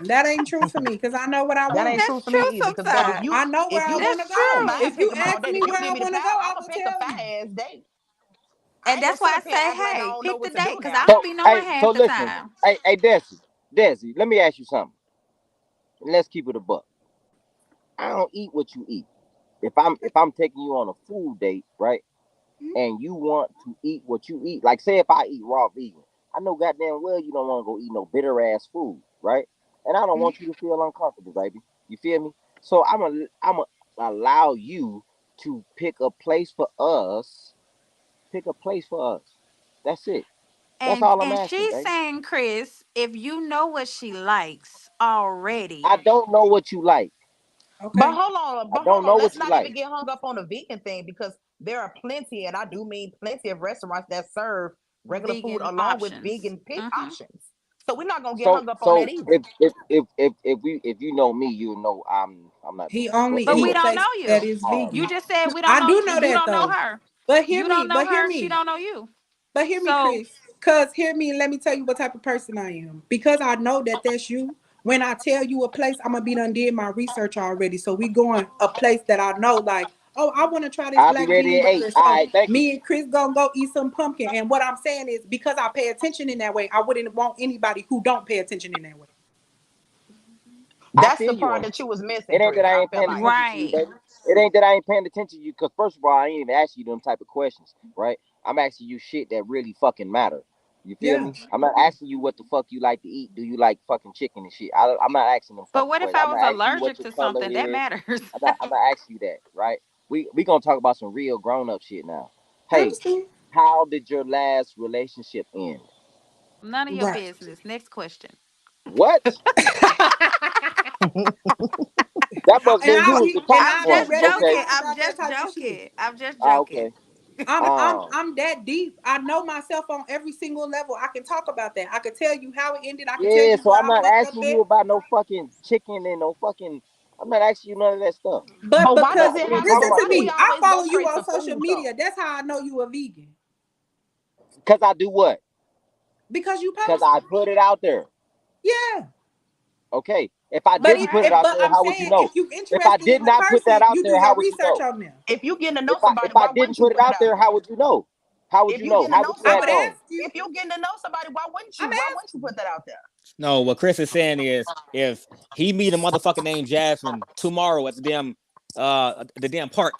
That ain't true for me because I know what I that ain't want. true That's for me true either. Because baby, sometimes. I know where if I you, want to That's I don't go. true. mind If you picking my own ask date. me If you where give I me the want to power, go, I I'ma will pick a tell fat you. ass date. I And ain't gonna that's sit why I up here and say, act like I hey, don't know pick the what to date do because I now. don't So, be knowing hey, so half the listen. time. Hey, Desi, let me ask you something. Let's keep it a buck. I don't eat what you eat. If I'm taking you on a food date, right? And you want to eat what you eat, like say if I eat raw vegan, I know goddamn well you don't want to go eat no bitter ass food, right? And I don't want you to feel uncomfortable, baby. You feel me? So I'm a allow you to pick a place for us. Pick a place for us. That's it. That's And all I'm and asking, she's baby. saying, Chris, if you know what she likes already, I don't know what you like. But Okay. hold on, I don't know let's what you not like. even get hung up on the vegan thing because there are plenty, and I do mean plenty of restaurants that serve regular food Vegan along with options. vegan pit Mm-hmm. options. So we're not gonna get So hung up on that so either. if you know me, you know I'm not He doing that. But only But we eats anyway, don't know place that you. is um, You vegan. just said we don't I know do know you that don't know though. her. But hear You don't me, know but hear her, she me. don't know you. But hear me, So Chris. Cause hear me and let me tell you what type of person I am. Because I know that that's you. When I tell you a place, I'm gonna be done did my research already. So we going a place that I know, like, oh, I want to try this I'll be black ready bean at 8. burger. All So right, thank you. me and Chris gonna go eat some pumpkin. And what I'm saying is because I pay attention in that way, I wouldn't want anybody who don't pay attention in that way. I That's feel the you part on that you was it. It missing, ain't that Chris. I I ain't feel paying like. attention to you, right. baby. It ain't that I ain't paying attention to you, because first of all, I ain't even asking you them type of questions, right? I'm asking you shit that really fucking matter. You feel Yeah. me? I'm not asking you what the fuck you like to eat. Do you like fucking chicken and shit? I'm not asking them But fucking what if questions. I I'm was not asking you what allergic your to color something? That is. matters. I'm not asking you that, right? We gonna talk about some real grown up shit now. I Hey, understand. how did your last relationship end? None of your Right. business. Next question. What? That must and mean you I'll was be the and talking I'm I'll be one. just ready to Okay. joking. talk I'm about that just type of shit. joking. I'm just Ah, joking. okay. I'm Um. I'm that deep. I know myself on every single level. I can talk about that. I can tell you how it ended. I can tell Yeah, you so where I'm I not fucked up asking you at. about no fucking chicken and no fucking. I'm not asking you none of that stuff. But But why because does it We ain't have to? talking listen about to Why do we me, chicken. I always go follow you straight on to social food though? media. That's how I know you a vegan. Cause I do what? Because you Cause post I it. put it out there. Yeah. Okay. If I But didn't if, put it Right. if out but there, I'm how would you saying know? if you If I interested did in the not put that person, out you do there, how your would you research know? on them. If you getting to know If somebody, I why didn't wouldn't you put it put it out out there, there? how would you know? How would If you you know? getting to How know would you I have would somebody, known? ask you. if you getting to know somebody, why wouldn't I'm you? Why wouldn't you asking. put that out there? No, what Chris is saying is if he meet a motherfucker named Jasmine tomorrow at the damn park,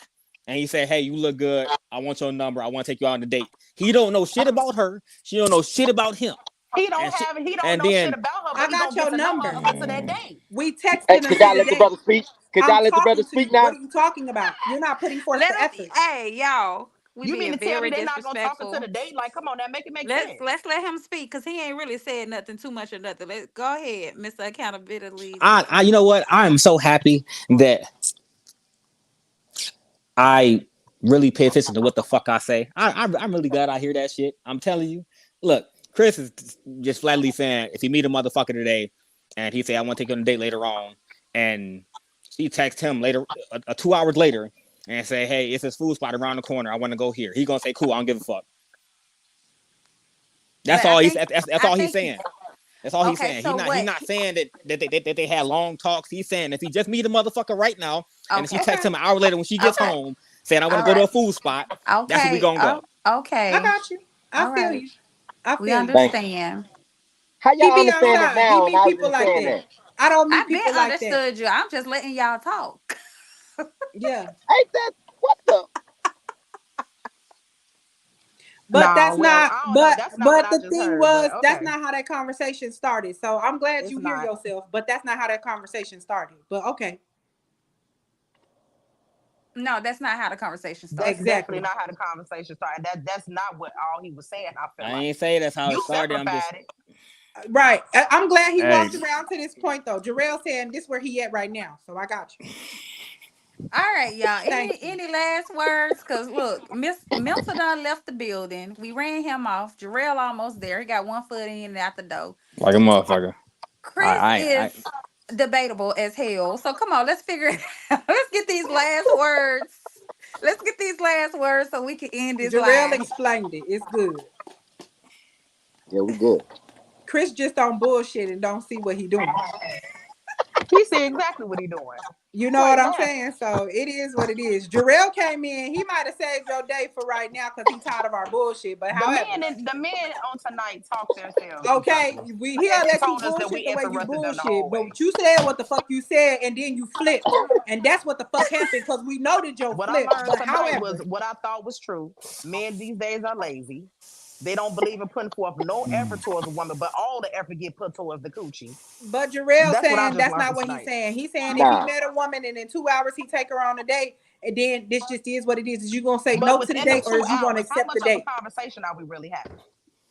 and he say, "Hey, you look good. I want your number. I want to take you out on a date." He don't know shit about her. She don't know shit about him. And she, He don't and know shit then about her, but I he gonna got get your to know her number. up until that date. We Hey, texting could until y'all the let the date. brother speak? Could I'm y'all let the brother talking to speak you. What now? are you talking about? You're not putting forth Let the us. effort. Hey, y'all. We You mean being to tell me very they're not gonna talk until disrespectful. the date? Like, come on, that make it make Let's sense. let's let him speak because he ain't really said nothing too much or nothing. Let's go ahead, Mr. Accountability I, Leader. you know what? I'm so happy that I really pay attention to what the fuck I say. I'm really glad I hear that shit. I'm telling you. Look, Chris is just flatly saying if you meet a motherfucker today, and he say I want to take you on a date later on, and she text him later, 2 hours later, and say, hey, it's this food spot around the corner. I want to go here. He gonna say, cool. I don't give a fuck. That's But all he's. That's I all he's think saying. That's all he's okay. saying. So He's what? not saying that they had long talks. He's saying if he just meet a motherfucker right now, and she Okay. texts Okay. him an hour later when she gets Okay. home saying I want to All go to right. a food spot, that's where we Okay. gonna go. I Okay. got you. I All feel right. you. I We feel you. Thank you. understand. How He y'all be understand it outside. He now and meet I was people just like saying that. that? I don't meet I've been people like that. understood you. I'm just letting y'all talk. Yeah. Ain't that what the? But Nah, that's well, not I don't know. but That's not what but I the just thing heard, but was that's okay. not how that conversation started. So I'm glad It's you hear not. yourself, but that's not how that conversation started. But okay. No, that's not how the conversation That's started. definitely Exactly. not how the conversation started. That's not what all he was saying, I feel I like. ain't say that's how it You started. I'm just simplified it. Right. I'm glad he hey. walked around to this point though. Jarrell saying this where he at right now. So I got you. All right, y'all. Thank you. Any last words? Cause look, Miss Milton done left the building. We ran him off. Jarrell almost there. He got one foot in and out the door. Like a motherfucker. Chris I is debatable as hell. So come on, let's figure it out. Let's get these last words. Let's get these last words so we can end this Jarrell line. explained it. It's good. Yeah, we good. Chris just on bullshit and don't see what he doing. He see exactly what he doing. You know what Point I'm blank. saying? So it is what it is. Jarrell came in. He might have saved your day for right now because he's tired of our bullshit. But however, The men on tonight talked themselves in okay, circles we and he'll then let you told us that bullshit we the way you interrupted them the whole bullshit. way. But you said what the fuck you said, and then you flipped. And that's what the fuck happened because we noted your What I flip. learned But tonight was however, what I thought was true. Men these days are lazy. They don't believe in putting forth no effort towards a woman, but all the effort get put towards the coochie. but Jarrell That's what I saying just that's learned not from what he's tonight. saying. He's saying if he Nah. met a woman and in 2 hours he take her on a date, and then this just is what it is you gonna say But no to the within the date or two is you gonna hours, how accept the much of a date? conversation are we really having?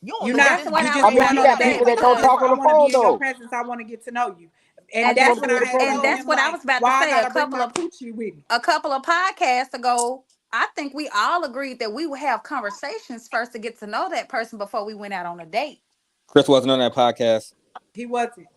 You don't You're know what not. That's this what You I just I was mean, this going you trying on to a got say date people that because don't because talk on I the want to be phone in your though. presence. I want to get to know you. And I just that's want to when be I in the had And told program. that's him what I like, was about to why I say. gotta bring my coochie with me. A couple of podcasts ago, I think we all agreed that we would have conversations first to get to know that person before we went out on a date. Chris wasn't on that podcast. He wasn't.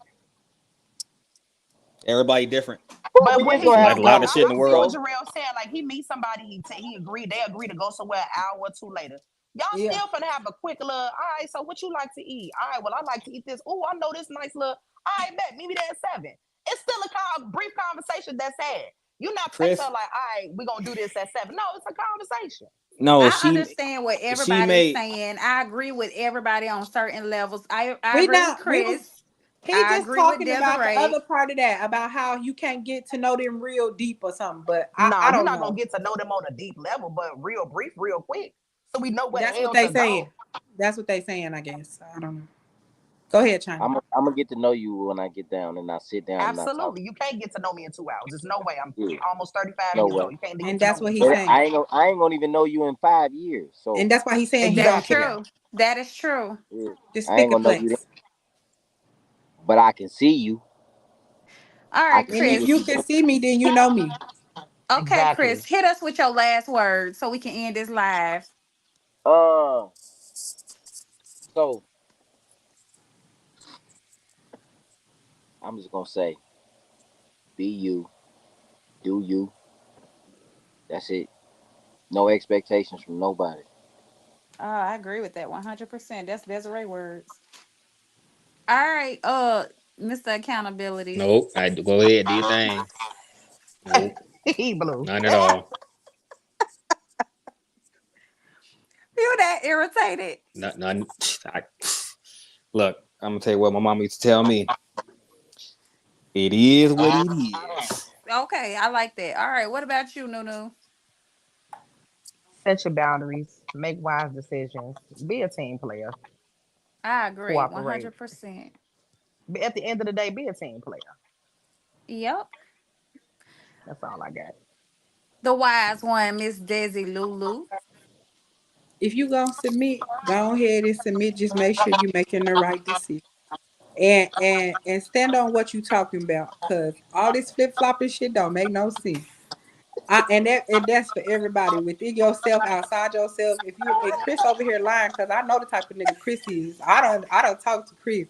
Everybody different. Well, But we what just he, gonna Some have like but a a lot what of I, shit in I the conversation see what world. though. Jarrell saying. Like he meet somebody, he agree, they agree to go somewhere an hour or two later. Y'all Yeah. still finna have a quick little. All right, so what you like to eat? All right, well I like to eat this. Oh, I know this nice little. All right, bet meet me there at 7. It's still a brief conversation that's had. You're not texting her Chris, like, all right, we're gonna do this at 7. No, it's a conversation. no, I understand what she everybody's made saying. I agree with everybody on certain levels. I We agree with not we was Chris. he I just agree with talking about the Desiree. other part of that, about how you can't get to know them real deep or something. But No, I you're don't not gonna know. get to know them on a deep level, but real brief, real quick, so we know where the That's what hell they to saying. go. That's what they saying, I guess. I don't know. Go ahead, China. I'm gonna get to know you when I get down and I sit down and I talk. Absolutely, you can't get to know me in 2 hours. There's no way. I'm Yeah, almost 35 no years way. old. You can't get And to know that's me what in he's two And saying. hours. I ain't gonna even know you in 5 years. So And that's why he's saying he don't That's Exactly. care. true. That is true. yeah, Just I ain't pick a gonna know you then. place. But I can see you. All I right, can And see if Chris. what you you can doing. see me, then you know me. Okay, Exactly. Chris, hit us with your last word so we can end this live. Uh, so I'm just gonna say, be you, do you. That's it. No expectations from nobody. I agree with that 100%. That's Desiree words. All right, Mr. Accountability. nope. I go ahead, do your thing. Nope, He blew. none at all. You that irritated. Not none. I, look, I'm gonna tell you what my mom used to tell me. It is what it is. Okay, I like that. All right, what about you, Nunu? Set your boundaries. Make wise decisions. Be a team player. I agree Cooperate. 100%. But at the end of the day, be a team player. Yep. That's all I got. The wise one, Miss Desi Lulu. If you gonna submit, go ahead and submit. Just make sure you're making the right decision. And stand on what you talking about, cause all this flip flopping shit don't make no sense. And that's for everybody within yourself, outside yourself. If you and Chris over here lying, cause I know the type of nigga Chris is. I don't talk to Chris.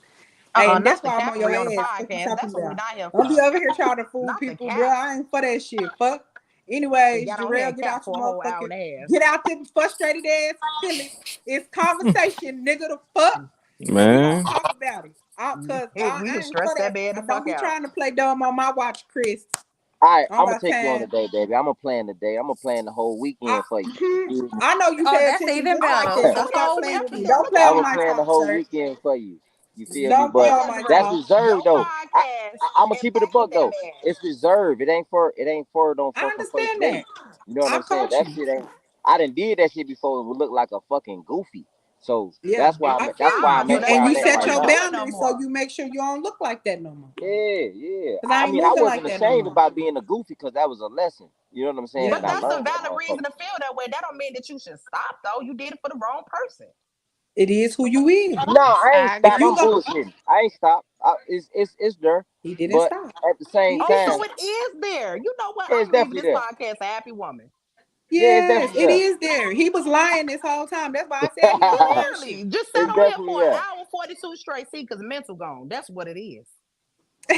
Hey, and that's Not the why I'm on your cavalry on the ass. What you podcast. talking That's what we're about? not here Don't for. be over here trying to fool Not the people, bro. cap. I ain't for that shit. Fuck. We Anyways, got on here Jarrell, and get cap out for your a whole hour motherfucking, and a half. get out them frustrated ass feelings. It's conversation, nigga. The fuck, and we gonna Man, talk about it. Cause Hey, we I can ain't for stress that that. bed the Don't fuck be out. trying to play dumb on my watch, Chris. All right, I don't I'm gonna got take you on a time. day, baby. I'm gonna plan the day. I'm gonna plan the whole I, weekend for you. You feel me? I know you Oh, pay that's attention even just like better. that. The So Okay, stop whole look playing out, with me. look out, Don't weekend. look play I'm on out. gonna my plan the talk, whole sir. weekend for you. You feel me? Don't play But Well, on my that's Desiree, talk. reserved your though. podcast I'm gonna keep it a impacted buck that though. man. It's reserved. It ain't for no I fucking first understand date. that. You know what I I'm saying? caught That you. shit ain't. I done did that shit before. It would look like a fucking goofy. So Yeah, I that's feel why you. I'm So You at that's where and why you I'm you at ain't set want right to your do now. it no boundaries so more. you make sure you don't look like that no more. Yeah, yeah. Cause I I ain't mean, I moving like wasn't that no ashamed more. about being a goofy because that was a lesson. You know what I'm saying? Yeah, And But I that's a learned that valid motherfucker. reason to feel that way. That don't mean that you should stop though. You did it for the wrong person. it is who you is. No, I ain't I If stop. you I'm agree. go, bullshitting. I ain't stop. It's there, he didn't but stop. at the same He Oh, didn't. time, so it is there. You know what? yeah, it's I'm leaving definitely this there. podcast a happy woman. Yeah, it's Yes, definitely it there. is there. He was lying this whole time. That's why I said he was bullshit. Literally, just sat It's on here definitely for an there. hour 42 straight. See, because mental gone. That's what it is.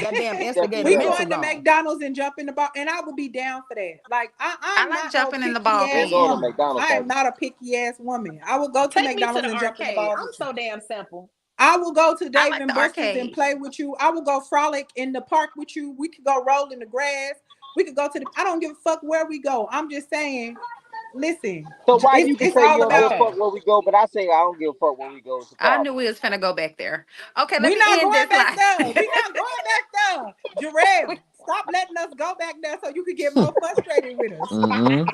That damn It's definitely instigator We there. mental going to gone. McDonald's and jump in the bar, and I would be down for that. Like I I'm like not no jumping in the picky ball Man, ass go on pit. to woman. McDonald's, I am baby. not a picky ass woman. I will go to Take me to McDonald's the and jump in the arcade. balls I'm with you. so damn simple. I will go to I Dave like the and Buster's and arcade. play with you. I will go frolic in the park with you. We could go roll in the grass. We could go to the. I don't give a fuck where we go. I'm just saying. Listen, So why you can it's say you all don't give a about. Okay. fuck where we go, but I say I don't give a fuck where we go. It's a I problem. knew we was finna go back there. Okay, let We me not end going this back live. there. We not going back there. Jarrell, stop letting us go back there so you can get more frustrated with us. mm-hmm.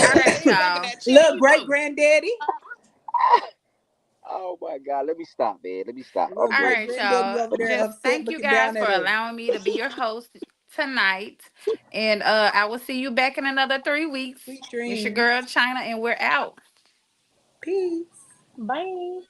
All Look, right, he making y'all. that Look, cheese great too. granddaddy. Oh my god, let me stop, man. Let me stop. Little I'm All good. great right, granddaddy y'all. over there Just upset thank you looking guys down for at us. allowing me to be your host tonight. And I will see you back in another 3 weeks. Sweet It's your dreams. girl China, and we're out. Peace. Bye.